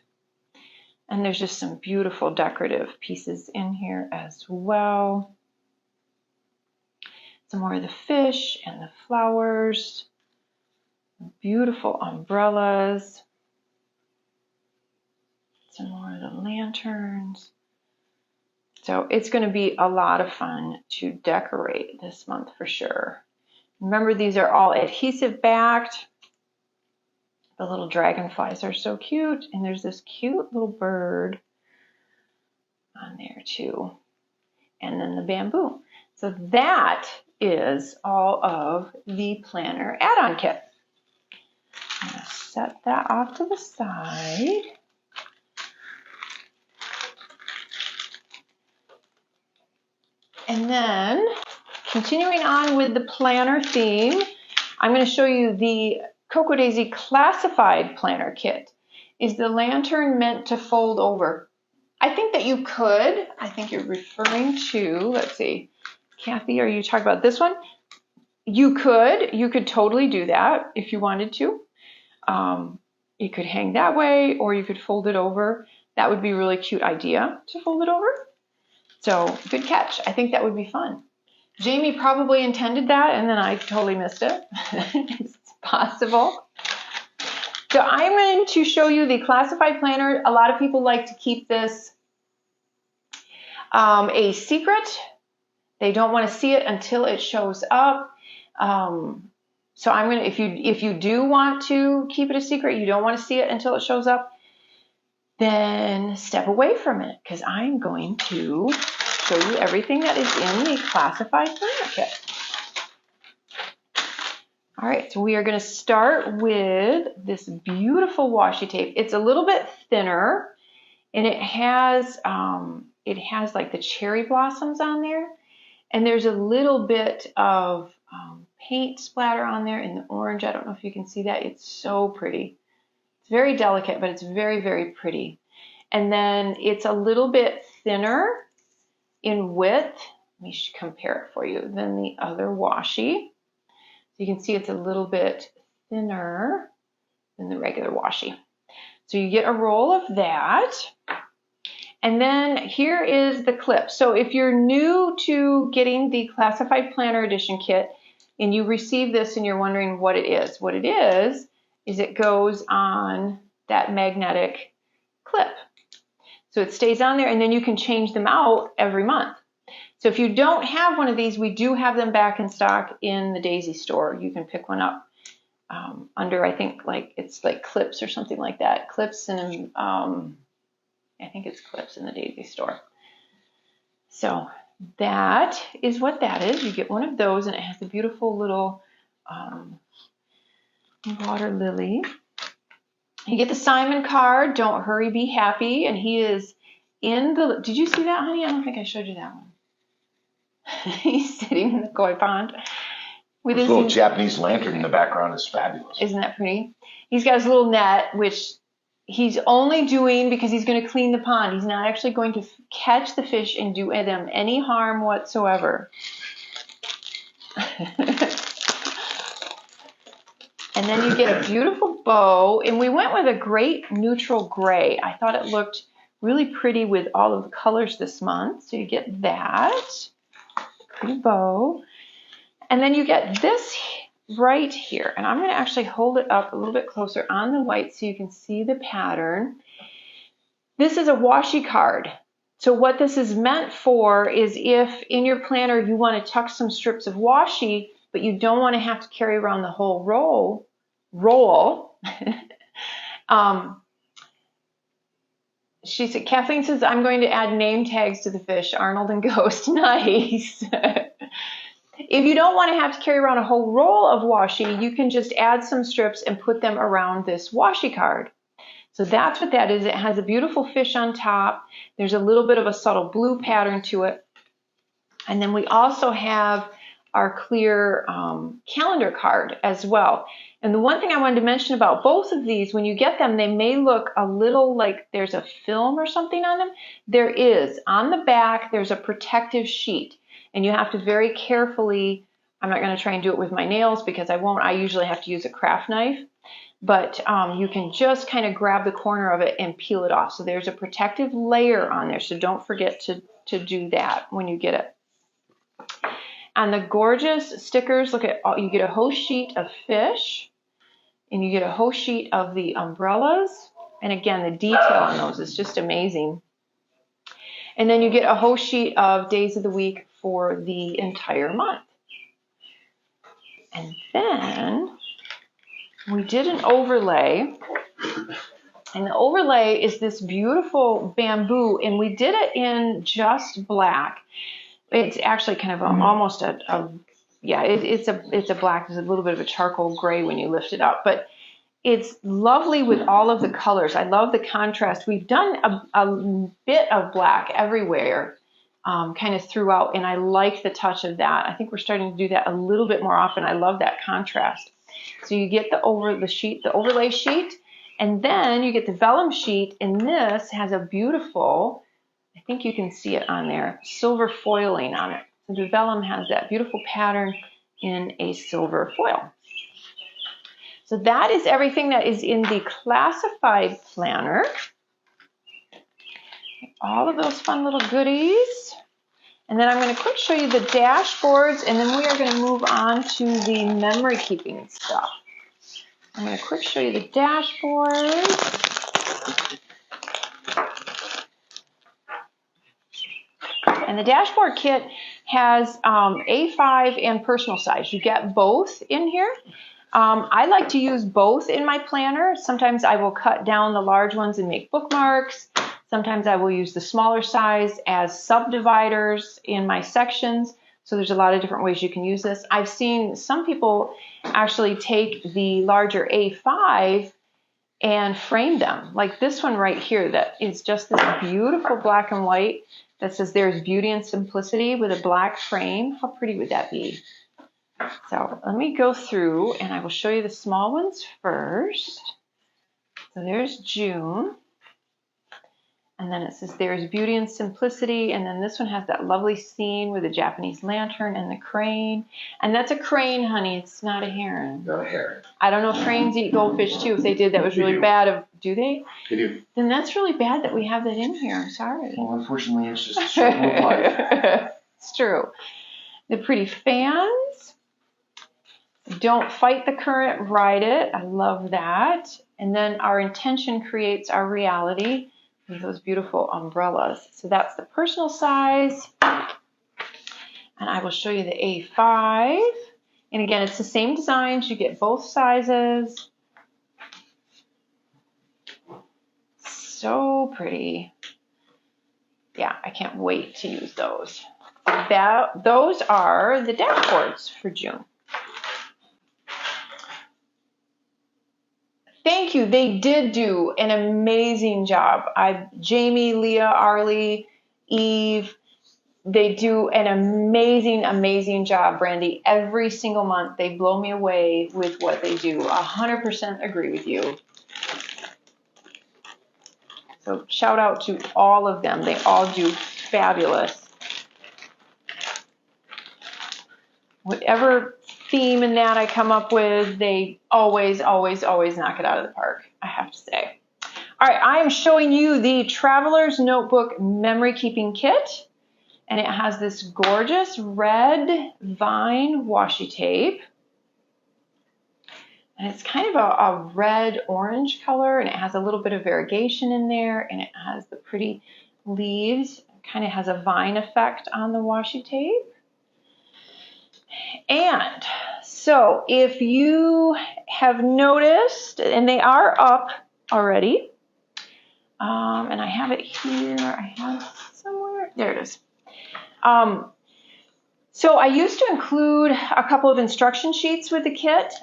And there's just some beautiful decorative pieces in here as well. Some more of the fish and the flowers. Beautiful umbrellas. Some more of the lanterns. So it's going to be a lot of fun to decorate this month for sure. Remember, these are all adhesive backed. The little dragonflies are so cute. And there's this cute little bird on there too. And then the bamboo. So that is all of the planner add-on kit. I'm going to set that off to the side. And then, continuing on with the planner theme, I'm going to show you the Cocoa Daisy Classified Planner Kit. Is the lantern meant to fold over? I think that you could. I think you're referring to, let's see, Kathy, are you talking about this one? You could totally do that if you wanted to. You could hang that way, or you could fold it over. That would be a really cute idea to fold it over. So good catch. I think that would be fun. Jamie probably intended that and then I totally missed it. It's possible. So I'm going to show you the classified planner. A lot of people like to keep this a secret. They don't want to see it until it shows up. So I'm going to, if you do want to keep it a secret, you don't want to see it until it shows up, then step away from it because I'm going to show you everything that is in the classified planner kit. All right, so we are going to start with this beautiful washi tape. It's a little bit thinner, and it has like the cherry blossoms on there, and there's a little bit of paint splatter on there in the orange. I don't know if you can see that. It's so pretty. It's very delicate, but it's very, very pretty. And then it's a little bit thinner in width. Let me compare it for you than the other washi. You can see it's a little bit thinner than the regular washi. So you get a roll of that. And then here is the clip. So if you're new to getting the Classified Planner Edition kit and you receive this and you're wondering what it is it goes on that magnetic clip. So it stays on there and then you can change them out every month. So if you don't have one of these, we do have them back in stock in the Daisy store. You can pick one up under, I think, it's like Clips or something like that. Clips and I think it's Clips in the Daisy store. So that is what that is. You get one of those and it has a beautiful little water lily. You get the Simon card, Don't Hurry, Be Happy, and he is in the, did you see that, honey? I don't think I showed you that one. He's sitting in the koi pond with his little Japanese lantern in the background is fabulous. Isn't that pretty? He's got his little net, which he's only doing because he's going to clean the pond. He's not actually going to catch the fish and do them any harm whatsoever. And then you get a beautiful bow, and we went with a great neutral gray. I thought it looked really pretty with all of the colors this month. So you get that. Pretty bow. And then you get this right here. And I'm going to actually hold it up a little bit closer on the white so you can see the pattern. This is a washi card. So what this is meant for is if in your planner you want to tuck some strips of washi, but you don't want to have to carry around the whole roll. She said, Kathleen says, I'm going to add name tags to the fish, Arnold and Ghost. Nice. If you don't want to have to carry around a whole roll of washi, you can just add some strips and put them around this washi card. So that's what that is. It has a beautiful fish on top. There's a little bit of a subtle blue pattern to it. And then we also have our clear calendar card as well. And the one thing I wanted to mention about both of these, when you get them, they may look a little like there's a film or something on them. There is. On the back, there's a protective sheet. And you have to very carefully, I'm not going to try and do it with my nails because I won't. I usually have to use a craft knife. But you can just kind of grab the corner of it and peel it off. So there's a protective layer on there. So don't forget to do that when you get it. And the gorgeous stickers, look at all, you get a whole sheet of fish and you get a whole sheet of the umbrellas. And again, the detail on those is just amazing. And then you get a whole sheet of days of the week for the entire month. And then we did an overlay. And the overlay is this beautiful bamboo. And we did it in just black. It's actually kind of almost it's a black. There's a little bit of a charcoal gray when you lift it up, but it's lovely with all of the colors. I love the contrast. We've done a bit of black everywhere, kind of throughout, and I like the touch of that. I think we're starting to do that a little bit more often. I love that contrast. So you get the overlay sheet, and then you get the vellum sheet, and this has a beautiful, I think you can see it on there, silver foiling on it. So the vellum has that beautiful pattern in a silver foil. So that is everything that is in the classified planner. all of those fun little goodies. And then I'm going to quick show you the dashboards, and then we are going to move on to the memory keeping stuff. I'm going to quick show you the dashboard. And the dashboard kit has A5 and personal size. You get both in here. I like to use both in my planner. Sometimes I will cut down the large ones and make bookmarks. Sometimes I will use the smaller size as subdividers in my sections. So there's a lot of different ways you can use this. I've seen some people actually take the larger A5 and frame them. Like this one right here that is just this beautiful black and white that says there's beauty and simplicity with a black frame. How pretty would that be? So let me go through and I will show you the small ones first. So there's June. And then it says there's beauty and simplicity. And then this one has that lovely scene with the Japanese lantern and the crane. And that's a crane, honey. It's not a heron. Not a heron. I don't know if cranes eat goldfish too. If they did, that was really bad. Do they? They do. Then that's really bad that we have that in here. I'm sorry. Well, unfortunately, it's just a circle of life. It's true. The pretty fans. Don't fight the current, ride it. I love that. And then our intention creates our reality. With those beautiful umbrellas. So that's the personal size. And I will show you the A5. And again, it's the same designs. You get both sizes. So pretty. Yeah, I can't wait to use those. Those are the dashboards for June. Thank you. They did do an amazing job. Jamie, Leah, Arlie, Eve, they do an amazing, amazing job, Brandy. Every single month, they blow me away with what they do. 100% agree with you. So shout out to all of them. They all do fabulous. Whatever theme in that I come up with, they always, always, always knock it out of the park, I have to say. All right, I am showing you the Traveler's Notebook Memory Keeping Kit, and it has this gorgeous red vine washi tape, and it's kind of a red-orange color, and it has a little bit of variegation in there, and it has the pretty leaves. It kind of has a vine effect on the washi tape. And so if you have noticed, and they are up already, and I have it here, I have somewhere, there it is. So I used to include a couple of instruction sheets with the kit,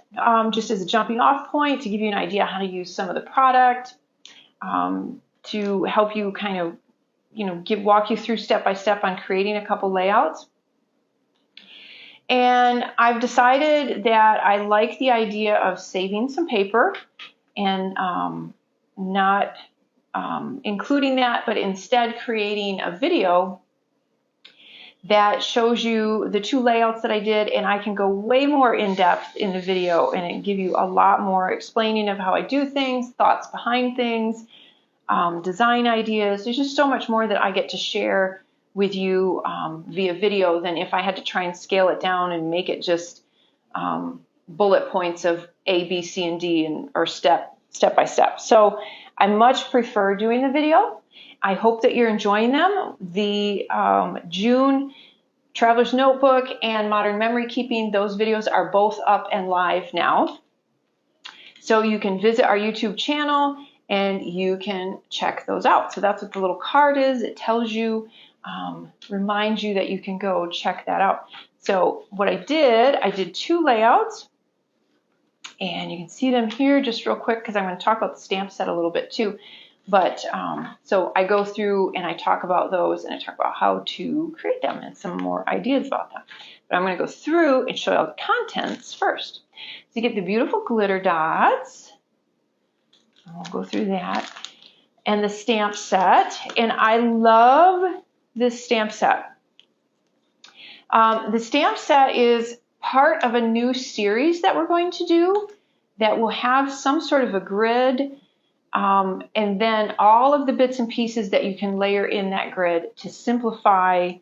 just as a jumping off point to give you an idea how to use some of the product, to help you kind of, walk you through step by step on creating a couple layouts. And I've decided that I like the idea of saving some paper and not including that, but instead creating a video that shows you the two layouts that I did, and I can go way more in depth in the video and give you a lot more explaining of how I do things, thoughts behind things, design ideas. There's just so much more that I get to share with you via video than if I had to try and scale it down and make it just bullet points of A, B, C, and D, or step by step. So I much prefer doing the video. I hope that you're enjoying them. The June Traveler's Notebook and Modern Memory Keeping, those videos are both up and live now. So you can visit our YouTube channel and you can check those out. So that's what the little card is. It tells you, reminds you that you can go check that out. So what I did two layouts, and you can see them here just real quick because I'm going to talk about the stamp set a little bit too. But so I go through and I talk about those and I talk about how to create them and some more ideas about them. But I'm going to go through and show you all the contents first. So you get the beautiful glitter dots. I'll go through that. And the stamp set. And I love this stamp set. The stamp set is part of a new series that we're going to do that will have some sort of a grid And then all of the bits and pieces that you can layer in that grid to simplify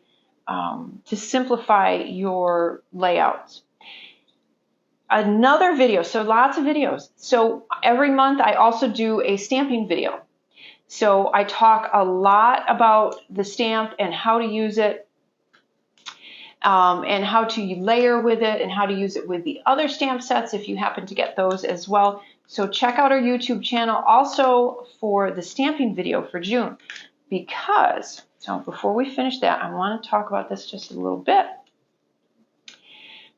your layouts. Another video, so lots of videos. So every month I also do a stamping video. So I talk a lot about the stamp and how to use it, and how to layer with it, and how to use it with the other stamp sets if you happen to get those as well. So check out our YouTube channel also for the stamping video for June, because, so before we finish that, I want to talk about this just a little bit.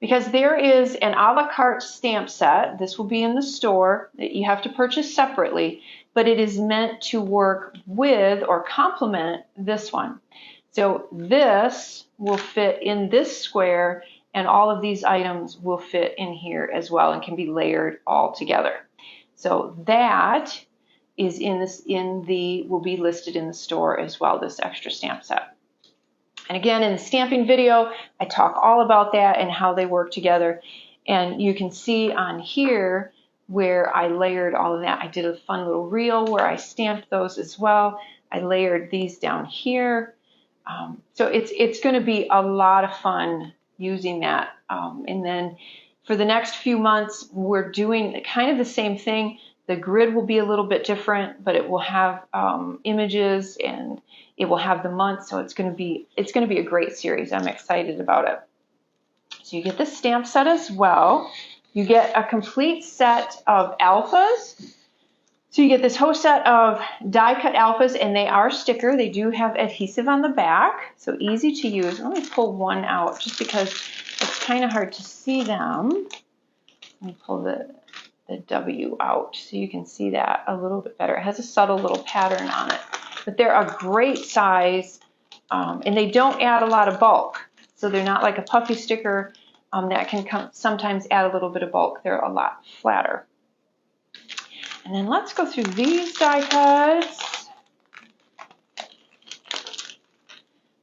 Because there is an a la carte stamp set. This will be in the store that you have to purchase separately, but it is meant to work with or complement this one. So this will fit in this square, and all of these items will fit in here as well and can be layered all together. So that is will be listed in the store as well, this extra stamp set. And again, in the stamping video, I talk all about that and how they work together. And you can see on here where I layered all of that. I did a fun little reel where I stamped those as well. I layered these down here. So it's going to be a lot of fun using that. And then for the next few months, we're doing kind of the same thing. The grid will be a little bit different, but it will have images and it will have the months. So it's going to be a great series. I'm excited about it. So you get the stamp set as well. You get a complete set of alphas. So you get this whole set of die cut alphas, and they are sticker. They do have adhesive on the back, so easy to use. Let me pull one out just because it's kind of hard to see them. Let me pull the W out so you can see that a little bit better. It has a subtle little pattern on it, but they're a great size, and they don't add a lot of bulk. So they're not like a puffy sticker that can sometimes add a little bit of bulk. They're a lot flatter. And then let's go through these die cuts.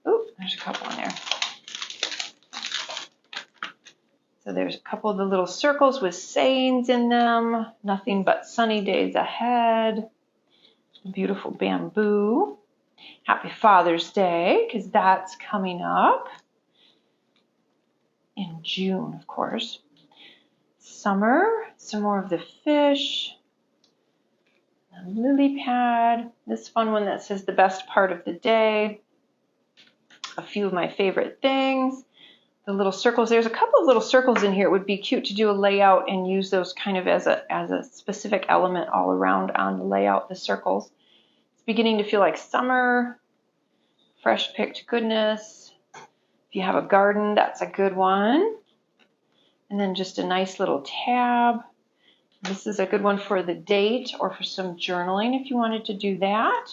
Ooh, there's a couple in there. So there's a couple of the little circles with sayings in them. Nothing but sunny days ahead. Beautiful bamboo. Happy Father's Day, because that's coming up in June, of course. Summer, some more of the fish. A lily pad, this fun one that says the best part of the day. A few of my favorite things. The little circles, there's a couple of little circles in here. It would be cute to do a layout and use those kind of as a specific element all around on the layout, the circles. It's beginning to feel like summer. Fresh picked goodness. If you have a garden, that's a good one. And then just a nice little tab. This is a good one for the date or for some journaling if you wanted to do that.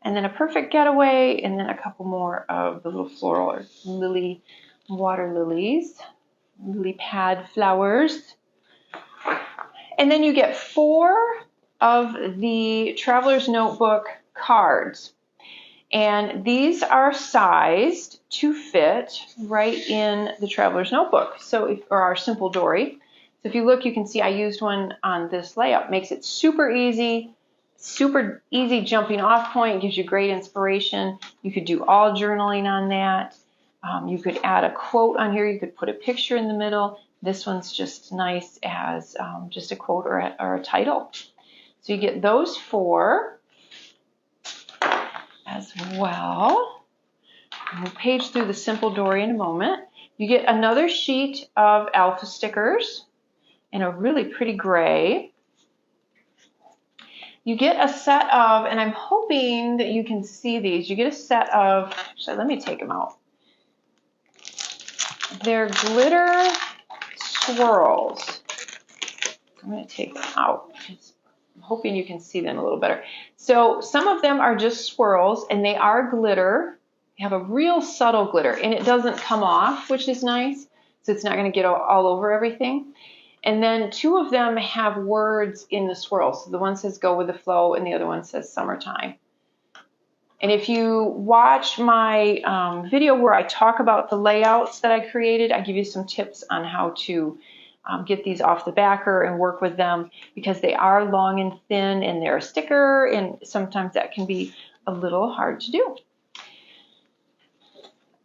And then a perfect getaway, and then a couple more of the little floral or lily, water lilies, lily pad flowers. And then you get 4 of the Traveler's Notebook cards. And these are sized to fit right in the Traveler's Notebook, or our Simple Dory. So if you look, you can see I used one on this layout. Makes it super easy jumping off point, gives you great inspiration. You could do all journaling on that. You could add a quote on here. You could put a picture in the middle. This one's just nice as just a quote or a title. So you get those 4 as well. And we'll page through the Simple Dory in a moment. You get another sheet of alpha stickers in a really pretty gray. You get a set of, and I'm hoping that you can see these, you get a set of, actually let me take them out. They're glitter swirls. I'm going to take them out. I'm hoping you can see them a little better. So some of them are just swirls, and they are glitter. They have a real subtle glitter, and it doesn't come off, which is nice. So it's not going to get all over everything. And then 2 of them have words in the swirl. So the one says go with the flow and the other one says summertime. And if you watch my video where I talk about the layouts that I created, I give you some tips on how to get these off the backer and work with them because they are long and thin and they're a sticker, and sometimes that can be a little hard to do.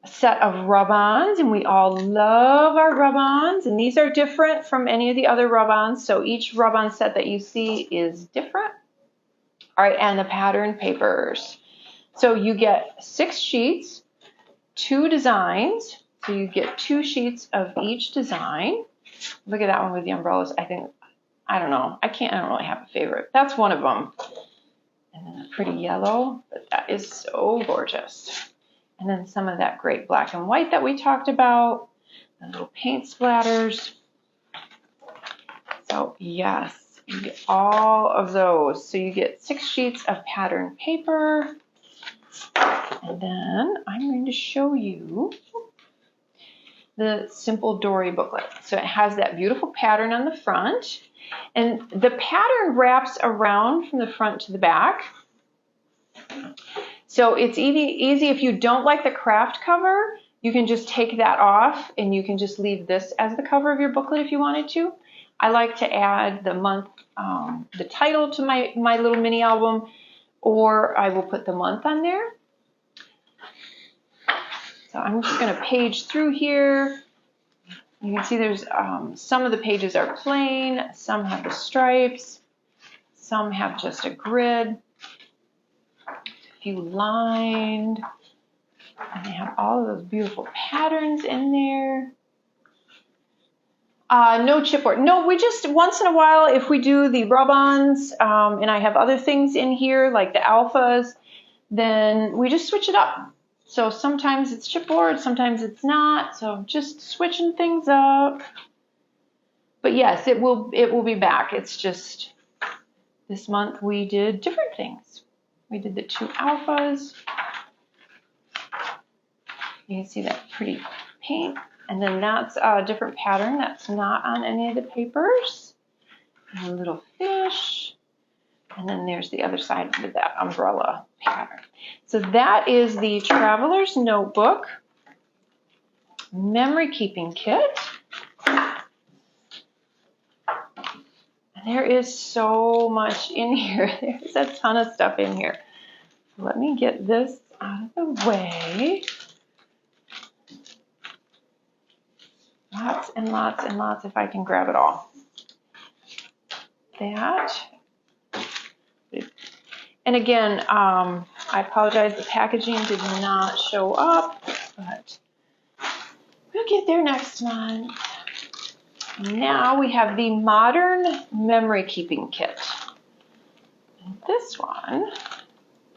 A set of rub-ons, and we all love our rub-ons, and these are different from any of the other rub-ons, so each rub-on set that you see is different. All right, and the pattern papers. So you get 6 sheets, 2 designs, so you get 2 sheets of each design. Look at that one with the umbrellas. I don't know, I don't really have a favorite. That's one of them. And then a pretty yellow, but that is so gorgeous. And then some of that great black and white that we talked about, the little paint splatters. So yes, you get all of those. So you get 6 sheets of pattern paper. And then I'm going to show you the Simple Dory booklet. So it has that beautiful pattern on the front. And the pattern wraps around from the front to the back. So it's easy if you don't like the craft cover, you can just take that off and you can just leave this as the cover of your booklet if you wanted to. I like to add the month, the title to my little mini album, or I will put the month on there. So I'm just going to page through here. You can see there's some of the pages are plain, some have the stripes, some have just a grid, a few lined, and they have all of those beautiful patterns in there. No chipboard. No, we just once in a while, if we do the rub-ons, and I have other things in here like the alphas, then we just switch it up. So sometimes it's chipboard, sometimes it's not. So just switching things up. But yes, it will be back. It's just this month we did different things. We did the 2 alphas. You can see that pretty paint. And then that's a different pattern that's not on any of the papers. And a little fish. And then there's the other side with that umbrella pattern. So that is the Traveler's Notebook Memory Keeping Kit. And there is so much in here. There's a ton of stuff in here. Let me get this out of the way. Lots and lots and lots if I can grab it all. That. And again, I apologize, the packaging did not show up, but we'll get there next month. Now we have the Modern Memory Keeping Kit. And this one,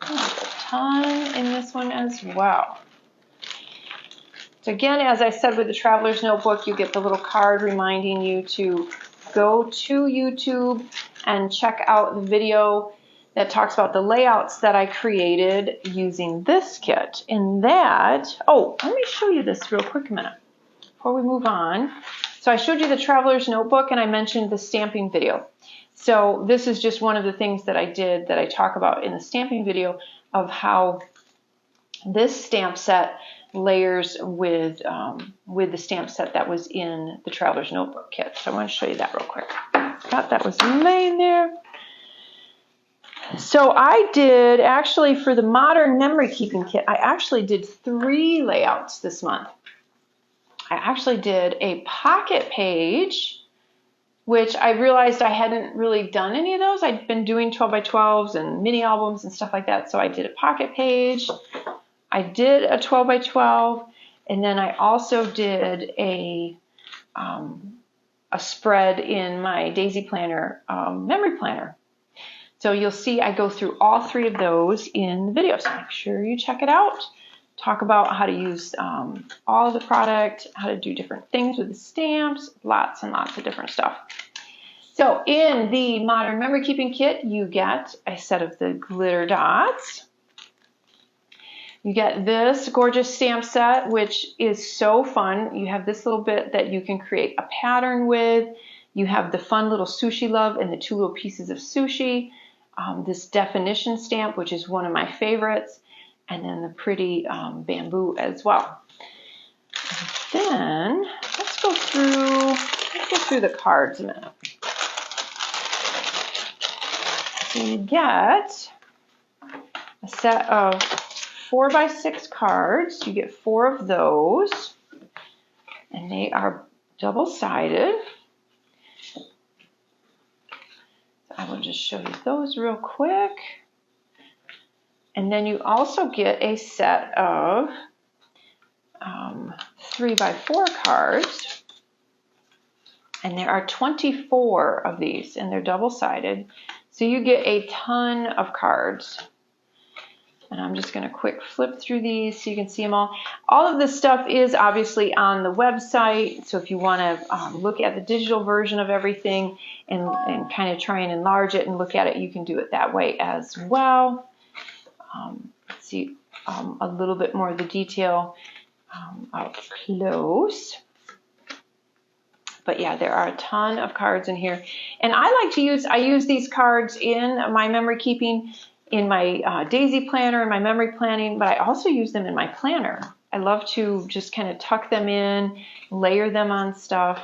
there's a ton in this one as well. So again, as I said with the Traveler's Notebook, you get the little card reminding you to go to YouTube and check out the video that talks about the layouts that I created using this kit. In that, oh, let me show you this real quick a minute before we move on. So I showed you the Traveler's Notebook and I mentioned the stamping video. So this is just one of the things that I did that I talk about in the stamping video of how this stamp set layers with the stamp set that was in the Traveler's Notebook kit. So I want to show you that real quick. Got that was laying there. So I did actually for the Modern Memory Keeping Kit, I actually did 3 layouts this month. I actually did a pocket page, which I realized I hadn't really done any of those. I'd been doing 12 by 12s and mini albums and stuff like that. So I did a pocket page. I did a 12 by 12, and then I also did a spread in my Daisy Planner memory planner. So you'll see I go through all 3 of those in the video, so make sure you check it out. Talk about how to use all of the product, how to do different things with the stamps, lots and lots of different stuff. So in the Modern Memory Keeping Kit, you get a set of the glitter dots. You get this gorgeous stamp set, which is so fun. You have this little bit that you can create a pattern with. You have the fun little sushi love and the 2 little pieces of sushi. This definition stamp, which is one of my favorites. And then the pretty bamboo as well. And then let's go through, let's go through the cards a minute. So you get a set of 4x6 cards. You get 4 of those, and they are double-sided. So I will just show you those real quick. And then you also get a set of 3x4 cards, and there are 24 of these, and they're double-sided. So you get a ton of cards. And I'm just going to quick flip through these so you can see them all. All of this stuff is obviously on the website. So if you want to look at the digital version of everything and kind of try and enlarge it and look at it, you can do it that way as well. See a little bit more of the detail up close. But yeah, there are a ton of cards in here. And I use these cards in my memory keeping, in my Daisy planner and my memory planning, but I also use them in my planner. I love to just kind of tuck them in, layer them on stuff.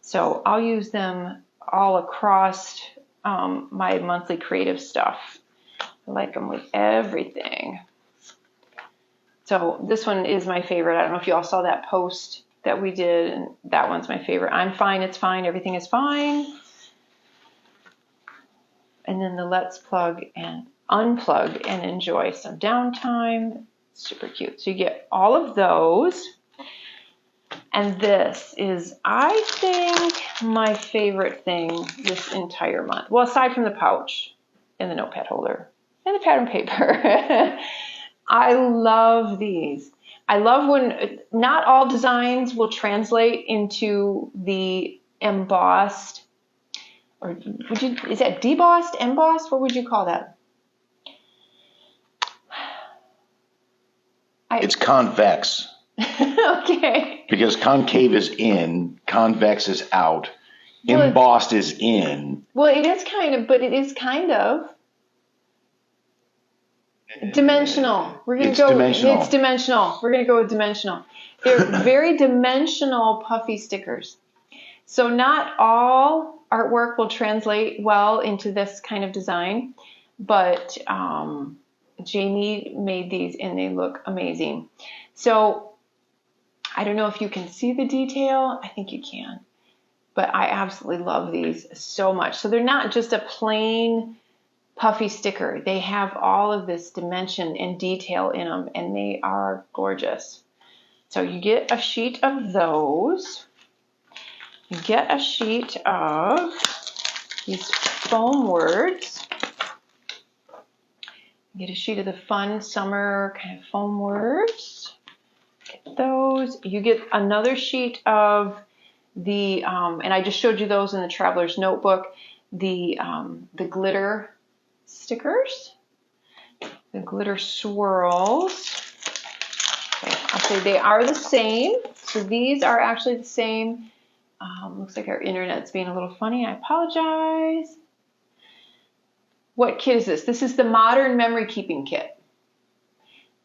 So I'll use them all across my monthly creative stuff. I like them with everything. So this one is my favorite. I don't know if you all saw that post that we did, and that one's my favorite. I'm fine, it's fine, everything is fine. And then the let's plug and unplug and enjoy some downtime. Super cute. So you get all of those. And this is, I think, my favorite thing this entire month. Well, aside from the pouch and the notepad holder and the pattern paper. I love these. I love when not all designs will translate into the embossed, or is that debossed, embossed? What would you call that? It's convex. Okay. Because concave is in, convex is out, embossed is in. Well, it is kind of, but it is kind of dimensional. We're going to go. Dimensional. It's dimensional. We're going to go with dimensional. They're very dimensional puffy stickers. So not all artwork will translate well into this kind of design, but Jamie made these and they look amazing. So I don't know if you can see the detail. I think you can. But I absolutely love these so much. So they're not just a plain puffy sticker. They have all of this dimension and detail in them, and they are gorgeous. So you get a sheet of those. You get a sheet of these foam words. You get a sheet of the fun summer kind of foam words. Get those. You get another sheet of the, and I just showed you those in the Traveler's Notebook, the glitter stickers, the glitter swirls. Okay, I'll say they are the same. So these are actually the same. Looks like our internet's being a little funny. I apologize. What kit is this? This is the Modern Memory Keeping Kit.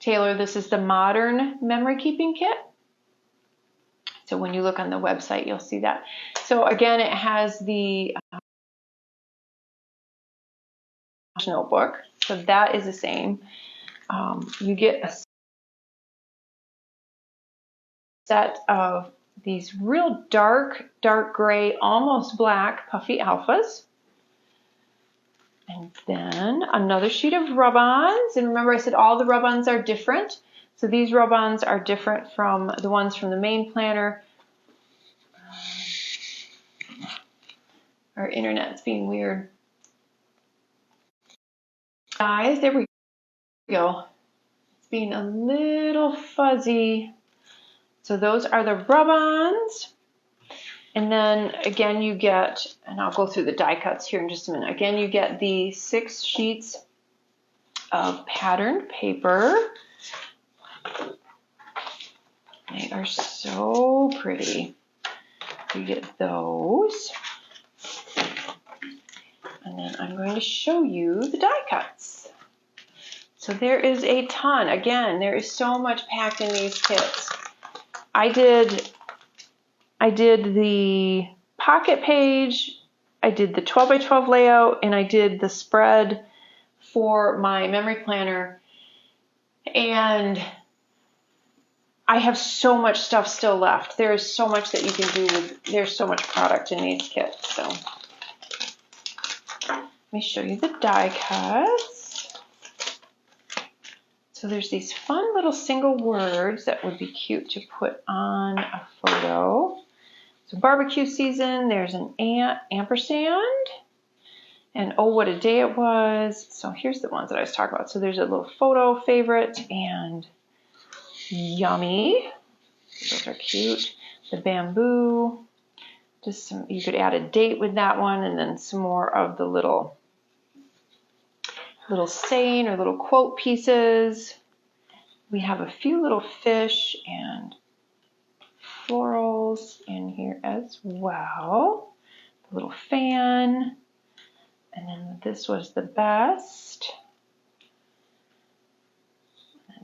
Taylor, this is the Modern Memory Keeping Kit. So when you look on the website, you'll see that. So again, it has the notebook. So that is the same. You get a set of these real dark gray, almost black puffy alphas. And then another sheet of rub-ons. And remember I said all the rub-ons are different. So these rub-ons are different from the ones from the main planner. Our internet's being weird. Guys, there we go. It's being a little fuzzy. So those are the rub-ons. And then again you get, and I'll go through the die cuts here in just a minute. Again, you get the 6 sheets of patterned paper. They are so pretty. You get those. And then I'm going to show you the die cuts. So there is a ton. Again, there is so much packed in these kits. I did the pocket page, I did the 12 by 12 layout, and I did the spread for my memory planner. And I have so much stuff still left. There is so much that you can do with, there's so much product in these kits. So let me show you the die cuts. So there's these fun little single words that would be cute to put on a photo. So barbecue season, there's an ampersand, and oh, what a day it was. So here's the ones that I was talking about. So there's a little photo favorite and yummy. Those are cute. The bamboo, just some, you could add a date with that one, and then some more of the little saying or little quote pieces. We have a few little fish and florals in here as well. The little fan. And then this was the best.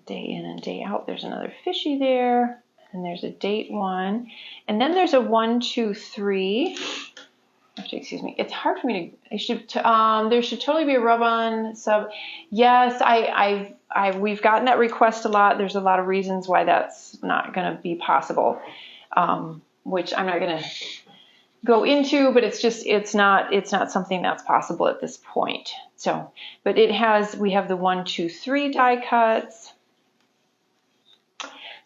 Day in and day out. There's another fishy there. And there's a date one. And then there's a 1, 2, 3. Actually, excuse me. It's hard for me to. There should totally be a rub-on sub. Yes, we've gotten that request a lot. There's a lot of reasons why that's not going to be possible, which I'm not going to go into. But it's not something that's possible at this point. So, but we have the 1, 2, 3 die cuts.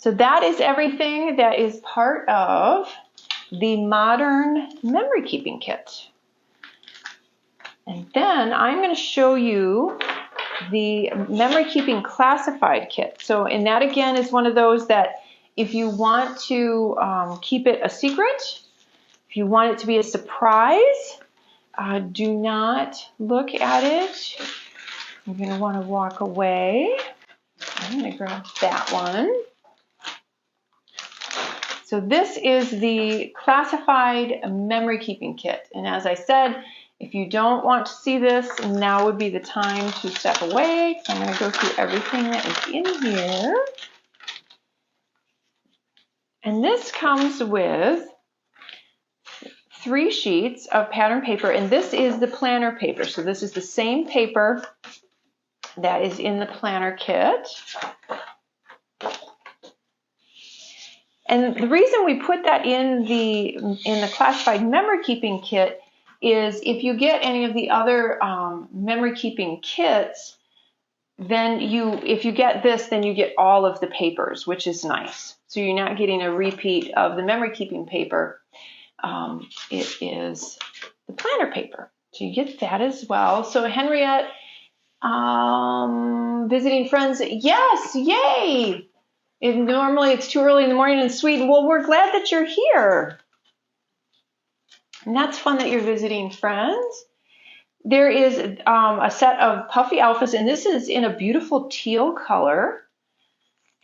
So that is everything that is part of the modern memory keeping kit. And then I'm going to show you the memory keeping classified kit. So, and that again is one of those that if you want to keep it a secret, if you want it to be a surprise, do not look at it. You're going to want to walk away. I'm going to grab that one. So this is the classified memory keeping kit. And as I said, if you don't want to see this, now would be the time to step away. So I'm going to go through everything that is in here. And this comes with 3 sheets of pattern paper, and this is the planner paper. So this is the same paper that is in the planner kit. And the reason we put that in the classified memory keeping kit is if you get any of the other memory keeping kits, then if you get this, then you get all of the papers, which is nice. So you're not getting a repeat of the memory keeping paper. It is the planner paper. So you get that as well. So Henriette, visiting friends, yes, yay! Normally it's too early in the morning in Sweden. Well, we're glad that you're here. And that's fun that you're visiting friends. There is a set of puffy alphas, and this is in a beautiful teal color.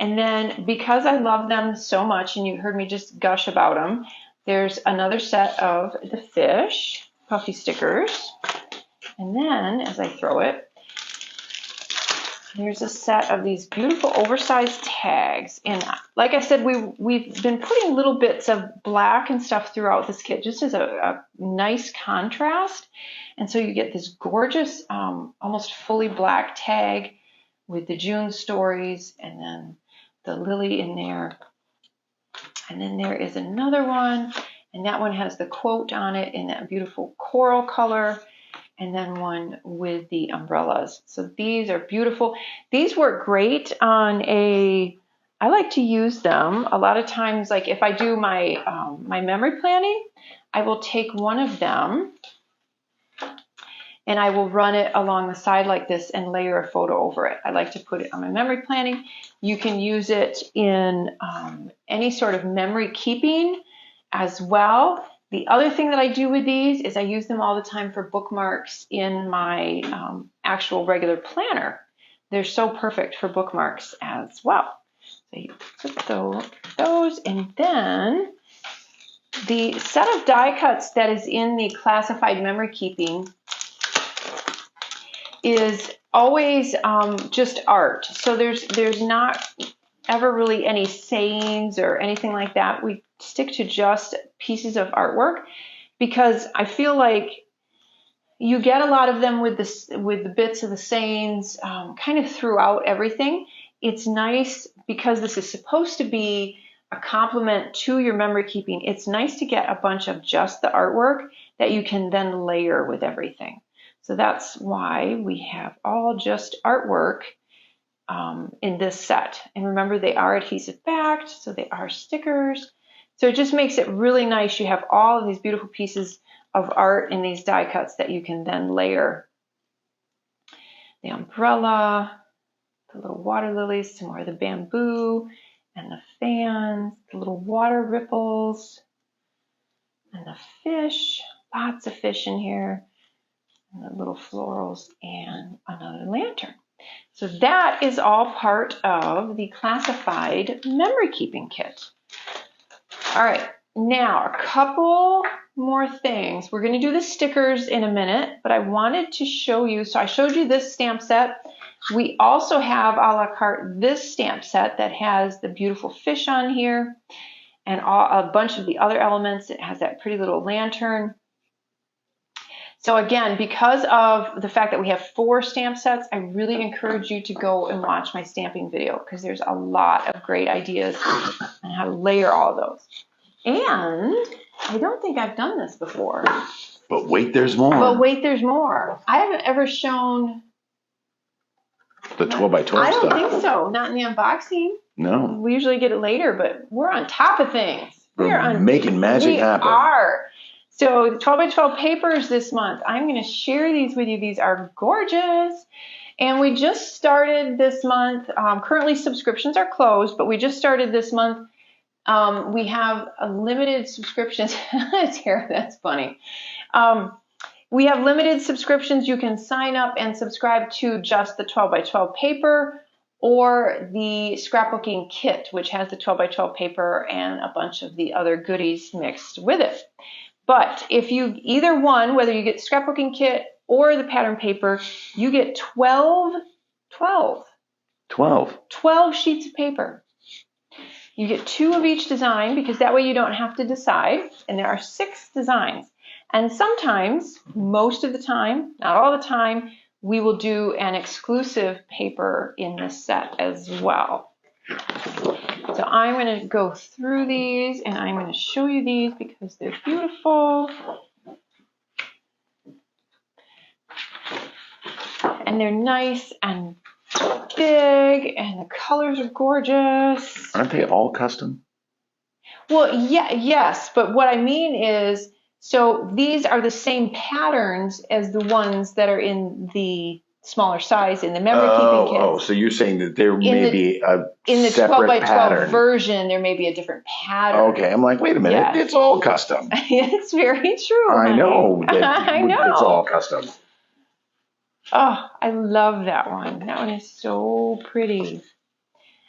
And then because I love them so much, and you heard me just gush about them, there's another set of the fish, puffy stickers. And then as I throw it, there's a set of these beautiful oversized tags. And like I said, we've been putting little bits of black and stuff throughout this kit just as a nice contrast. And so you get this gorgeous, almost fully black tag with the June stories and then the lily in there. And then there is another one, and that one has the quote on it in that beautiful coral color. And then one with the umbrellas. So these are beautiful. These work great on I like to use them a lot of times, like if I do my my memory planning, I will take one of them and I will run it along the side like this and layer a photo over it. I like to put it on my memory planning. You can use it in any sort of memory keeping as well. The other thing that I do with these is I use them all the time for bookmarks in my actual regular planner. They're so perfect for bookmarks as well. So you put those, and then the set of die cuts that is in the classified memory keeping is always just art. So there's not ever really any sayings or anything like that. We stick to just pieces of artwork. because I feel like you get a lot of them with the bits of the sayings kind of throughout everything. It's nice because this is supposed to be a complement to your memory keeping. It's nice to get a bunch of just the artwork that you can then layer with everything. So that's why we have all just artwork in this set. And remember, they are adhesive backed, so they are stickers. So it just makes it really nice. You have all of these beautiful pieces of art in these die cuts that you can then layer. The umbrella, the little water lilies, some more of the bamboo, and the fans, the little water ripples, and the fish, lots of fish in here, and the little florals, and another lantern. So that is all part of the classified memory keeping kit. All right, now a couple more things. We're going to do the stickers in a minute, but I wanted to show you, so I showed you this stamp set. We also have a la carte this stamp set that has the beautiful fish on here and a bunch of the other elements. It has that pretty little lantern. So again, because of the fact that we have 4 stamp sets, I really encourage you to go and watch my stamping video because there's a lot of great ideas on how to layer all of those. And I don't think I've done this before. But wait, there's more. But wait, there's more. I haven't ever shown the 12 by 12 I don't stuff. think so. Not in the unboxing. No. We usually get it later, but we're on top of things. We're making magic happen. We are. So the 12 by 12 papers this month, I'm going to share these with you. These are gorgeous. And we just started this month. Currently subscriptions are closed, but we just started this month. We have a limited subscriptions. Tara, that's funny. We have limited subscriptions. You can sign up and subscribe to just the 12 by 12 paper or the scrapbooking kit, which has the 12 by 12 paper and a bunch of the other goodies mixed with it. But if you, either one, whether you get the scrapbooking kit or the pattern paper, you get 12 sheets of paper. You get 2 of each design because that way you don't have to decide. And there are 6 designs. And sometimes, most of the time, not all the time, we will do an exclusive paper in this set as well. So I'm going to go through these and I'm going to show you these because they're beautiful. And they're nice and big and the colors are gorgeous. Aren't they all custom? Well, yeah, yes, but what I mean is, so these are the same patterns as the ones that are in the smaller size in the memory keeping kits. Oh, so you're saying that there may be a in the separate 12 by 12 pattern version, there may be a different pattern. Okay, I'm like, wait a minute, Yes. It's all custom. It's very true. I honey. know. I know. It's all custom. Oh, I love that one. That one is so pretty.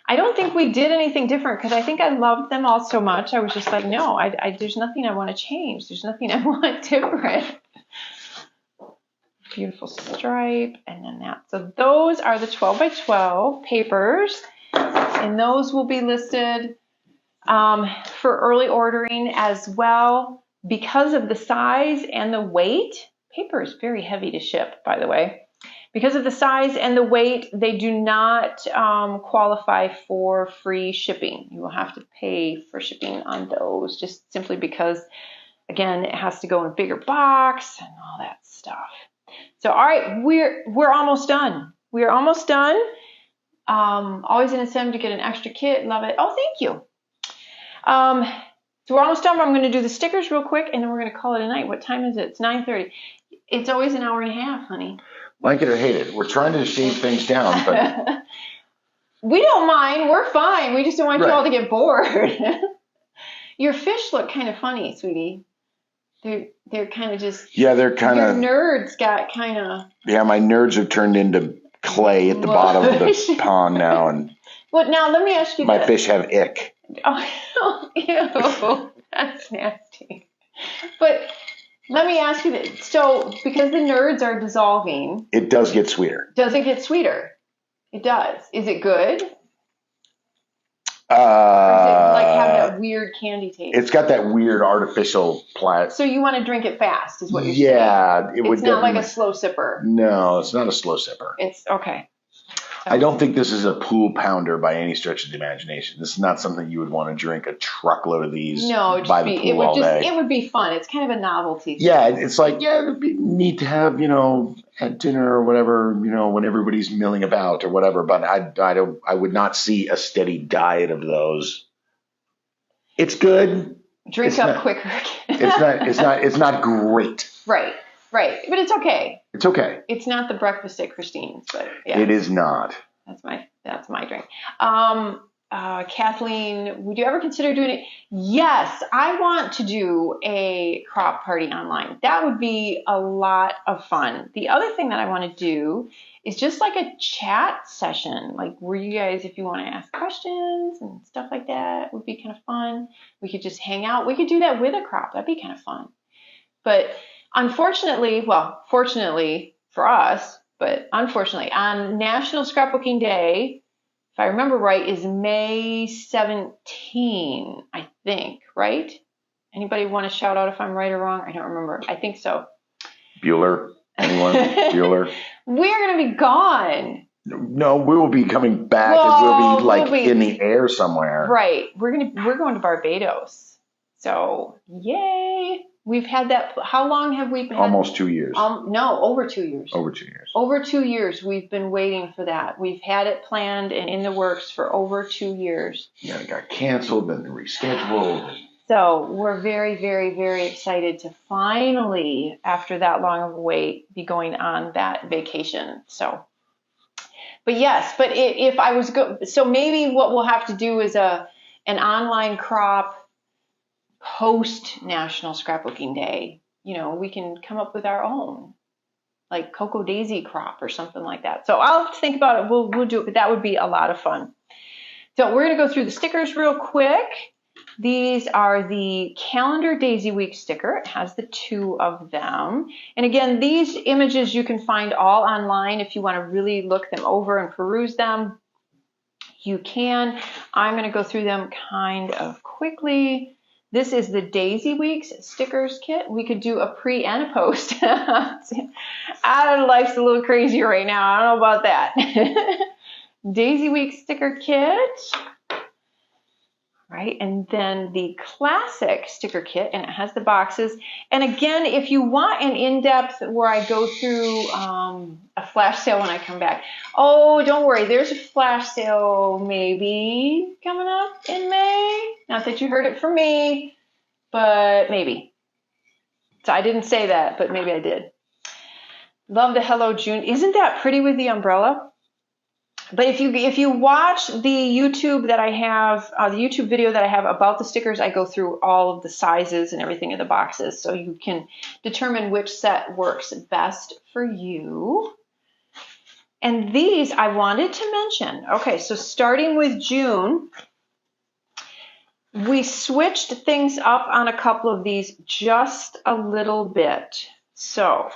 I don't think we did anything different because I think I loved them all so much. I was just like, no, there's nothing I want to change. There's nothing I want different. Beautiful stripe, and then that. So those are the 12 by 12 papers, and those will be listed for early ordering as well. Because of the size and the weight, paper is very heavy to ship, by the way. Because of the size and the weight, they do not qualify for free shipping. You will have to pay for shipping on those, just simply because, again, it has to go in a bigger box and all that stuff. So, all right, we're almost done. We are almost done. Always an incentive to get an extra kit. Love it. Oh, thank you. So we're almost done. But I'm going to do the stickers real quick, and then we're going to call it a night. What time is it? It's 9:30. It's always an hour and a half, honey. Like it or hate it, we're trying to shave things down, but we don't mind. We're fine. We just don't want you all to get bored. Your fish look kind of funny, sweetie. They're kind of just... Yeah, they're kind of... Your nerds got kind of... Yeah, my nerds have turned into clay at the bottom of the pond now. And well, now let me ask you my this. fish have ick. Oh, ew. That's nasty. But let me ask you this. So, because the nerds are dissolving... It does get sweeter. Does it get sweeter? It does. Is it good? Or does it like have that weird candy taste? It's got that weird artificial plastic. So you want to drink it fast, is what you're saying? Yeah, it's not like a slow sipper. No, it's not a slow sipper. It's okay. I don't think this is a pool pounder by any stretch of the imagination. This is not something you would want to drink a truckload of these by the pool all day. It would be fun. It's kind of a novelty thing. Yeah, it's like, it would be neat to have, at dinner or whatever, when everybody's milling about or whatever. But I would not see a steady diet of those. It's good. Drink up quicker. It's not great. Right. But it's okay. It's okay. It's not the breakfast at Christine's, but yeah. It is not. That's my drink. Kathleen, would you ever consider doing it? Yes, I want to do a crop party online. That would be a lot of fun. The other thing that I want to do is just like a chat session, like where you guys, if you want to ask questions and stuff like that, would be kind of fun. We could just hang out. We could do that with a crop. That'd be kind of fun. But fortunately for us, but unfortunately, on National Scrapbooking Day, if I remember right, is May 17, I think, right? Anybody want to shout out if I'm right or wrong? I don't remember. I think so. Bueller? Anyone? Bueller? We're going to be gone. No, we will be coming back and we'll be in the air somewhere. Right. We're going to Barbados. So, yay. We've had that. How long have we been? Almost 2 years. No, over 2 years. Over 2 years. Over 2 years we've been waiting for that. We've had it planned and in the works for over 2 years. Yeah, it got canceled, then rescheduled. So we're very, very, very excited to finally, after that long of a wait, be going on that vacation. So, but yes, but if I was so maybe what we'll have to do is an online crop post National Scrapbooking Day. We can come up with our own, like Cocoa Daisy crop or something like that. So I'll have to think about it. We'll do it, but that would be a lot of fun. So we're going to go through the stickers real quick. These are the Calendar Daisy Week sticker. It has the 2 of them. And again, these images you can find all online if you want to really look them over and peruse them. You can. I'm going to go through them kind of quickly. This is the Daisy Weeks stickers kit. We could do a pre and a post. Life's a little crazy right now. I don't know about that. Daisy Week sticker kit. Right, and then the classic sticker kit, and it has the boxes. And again, if you want an in-depth where I go through a flash sale when I come back. Oh, don't worry, there's a flash sale maybe coming up in May. Not that you heard it from me, but maybe. So I didn't say that, but maybe I did. Love the Hello June. Isn't that pretty with the umbrella? But if you watch the YouTube that I have, the YouTube video that I have about the stickers, I go through all of the sizes and everything in the boxes, so you can determine which set works best for you. And these I wanted to mention. Okay, so starting with June, we switched things up on a couple of these just a little bit. So,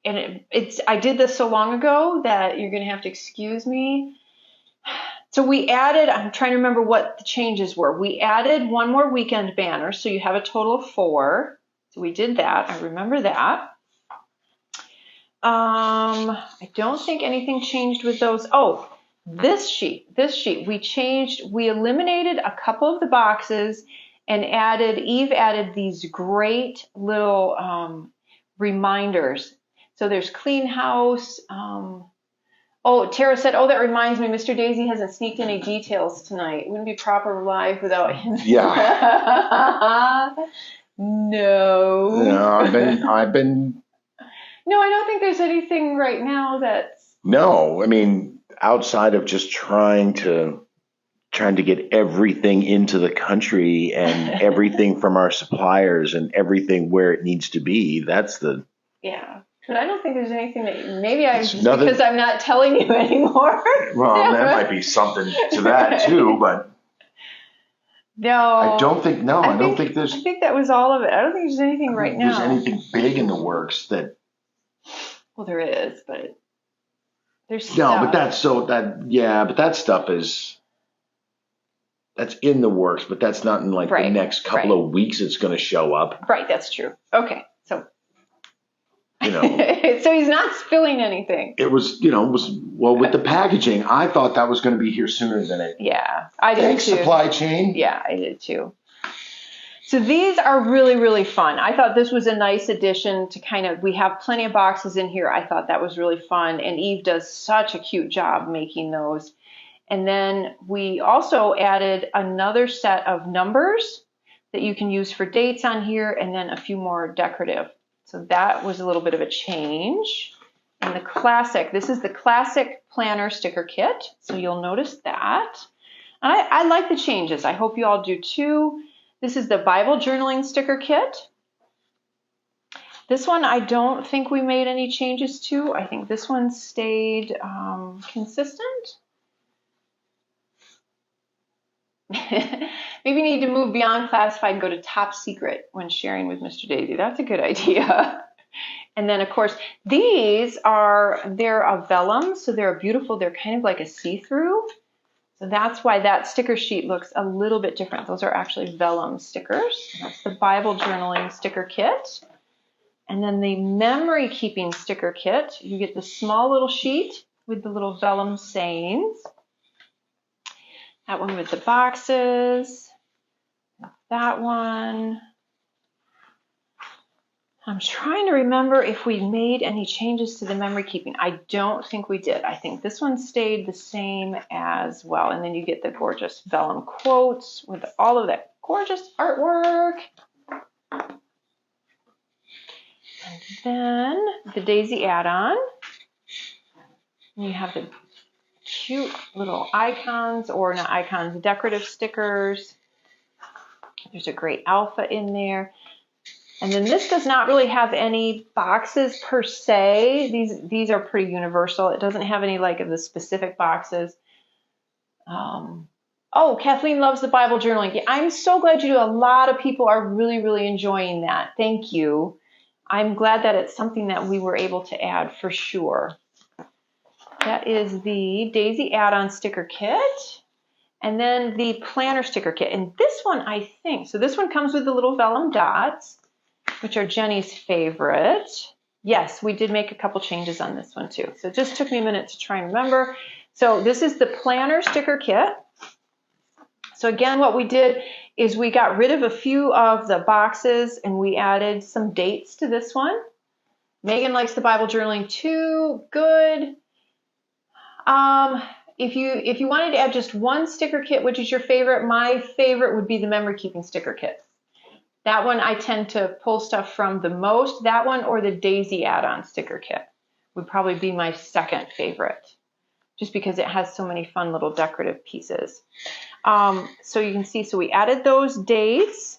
and I did this so long ago that you're going to have to excuse me. So we added, I'm trying to remember what the changes were. We added one more weekend banner, so you have a total of 4. So we did that. I remember that. I don't think anything changed with those. Oh, this sheet, we eliminated a couple of the boxes and Eve added these great little reminders. So there's Clean House. Tara said, that reminds me, Mr. Daisy hasn't sneaked any details tonight. It wouldn't be proper live without him. Yeah. No, I've been. No, I don't think there's anything right now that's. No, I mean, outside of just trying to get everything into the country and everything from our suppliers and everything where it needs to be. That's the. Yeah. But I don't think there's anything that maybe because I'm not telling you anymore. Well, that might be something to that too, but no, I don't think. No, I don't think there's. I think that was all of it. I don't think there's anything right now. There's anything big in the works that. Well, there is, but There's No, stuff. but that stuff is, that's in the works, but that's not in like the next couple of weeks it's going to show up. Right, that's true. Okay, so. You know. So he's not spilling anything. It was, well, with the packaging, I thought that was going to be here sooner than it. Yeah, I did too. Thanks, supply chain. Yeah, I did too. So these are really, really fun. I thought this was a nice addition to we have plenty of boxes in here. I thought that was really fun. And Eve does such a cute job making those. And then we also added another set of numbers that you can use for dates on here, and then a few more decorative. So that was a little bit of a change. And the classic, this is the classic planner sticker kit. So you'll notice that. And I like the changes. I hope you all do too. This is the Bible journaling sticker kit. This one I don't think we made any changes to. I think this one stayed consistent. Maybe you need to move beyond classified and go to top secret when sharing with Mr. Daisy. That's a good idea. And then, of course, they're a vellum, so they're beautiful. They're kind of like a see-through. So that's why that sticker sheet looks a little bit different. Those are actually vellum stickers. That's the Bible journaling sticker kit. And then the memory keeping sticker kit, you get the small little sheet with the little vellum sayings. That one with the boxes. That one. I'm trying to remember if we made any changes to the memory keeping. I don't think we did. I think this one stayed the same as well. And then you get the gorgeous vellum quotes with all of that gorgeous artwork. And then the Daisy add-on. You have the cute little icons, or not icons, decorative stickers. There's a great alpha in there. And then this does not really have any boxes per se. These are pretty universal. It doesn't have any of the specific boxes. Oh, Kathleen loves the Bible journaling. Yeah, I'm so glad you do. A lot of people are really, really enjoying that. Thank you. I'm glad that it's something that we were able to add for sure. That is the Daisy add-on sticker kit. And then the planner sticker kit. And this one, I think, so this one comes with the little vellum dots, which are Jenny's favorite. Yes, we did make a couple changes on this one too. So it just took me a minute to try and remember. So this is the planner sticker kit. So again, what we did is we got rid of a few of the boxes and we added some dates to this one. Megan likes the Bible journaling too. Good. If you wanted to add just one sticker kit, which is your favorite, my favorite would be the memory keeping sticker kit. That one I tend to pull stuff from the most. That one or the Daisy add-on sticker kit would probably be my second favorite, just because it has so many fun little decorative pieces. So you can see, so we added those dates.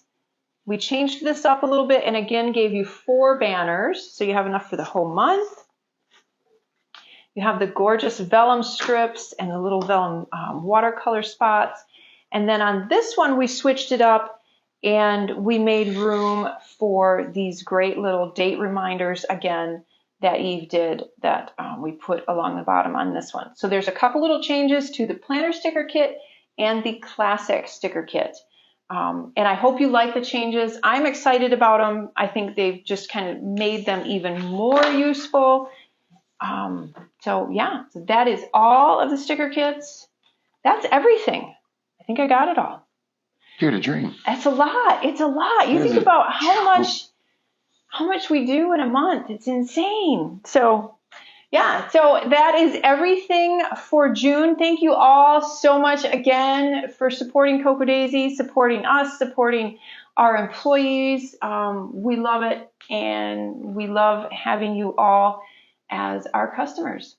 We changed this up a little bit and again gave you 4 banners, so you have enough for the whole month. You have the gorgeous vellum strips and the little vellum watercolor spots. And then on this one, we switched it up and we made room for these great little date reminders, again, that Eve did, that we put along the bottom on this one. So there's a couple little changes to the planner sticker kit and the classic sticker kit. And I hope you like the changes. I'm excited about them. I think they've just kind of made them even more useful. So yeah, so that is all of the sticker kits. That's everything. I think I got it all. Dare to dream. That's a lot. It's a lot. You think about how much we do in a month. It's insane. So yeah, so that is everything for June. Thank you all so much again for supporting Cocoa Daisy, supporting us, supporting our employees. We love it, and we love having you all as our customers.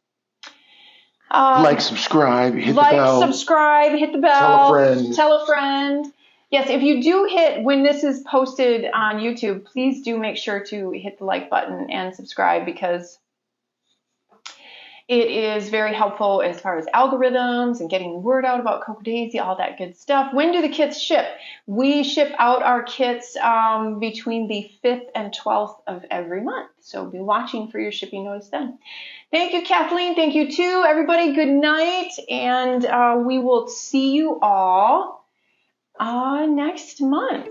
Subscribe, hit the bell. Subscribe, hit the bell. Tell a friend. Tell a friend. Yes, if you do hit, when this is posted on YouTube, please do make sure to hit the like button and subscribe, because It is very helpful as far as algorithms and getting the word out about Cocoa Daisy, all that good stuff. When do the kits ship? We ship out our kits between the 5th and 12th of every month. So be watching for your shipping notice then. Thank you, Kathleen. Thank you, too. Everybody, good night. And we will see you all next month.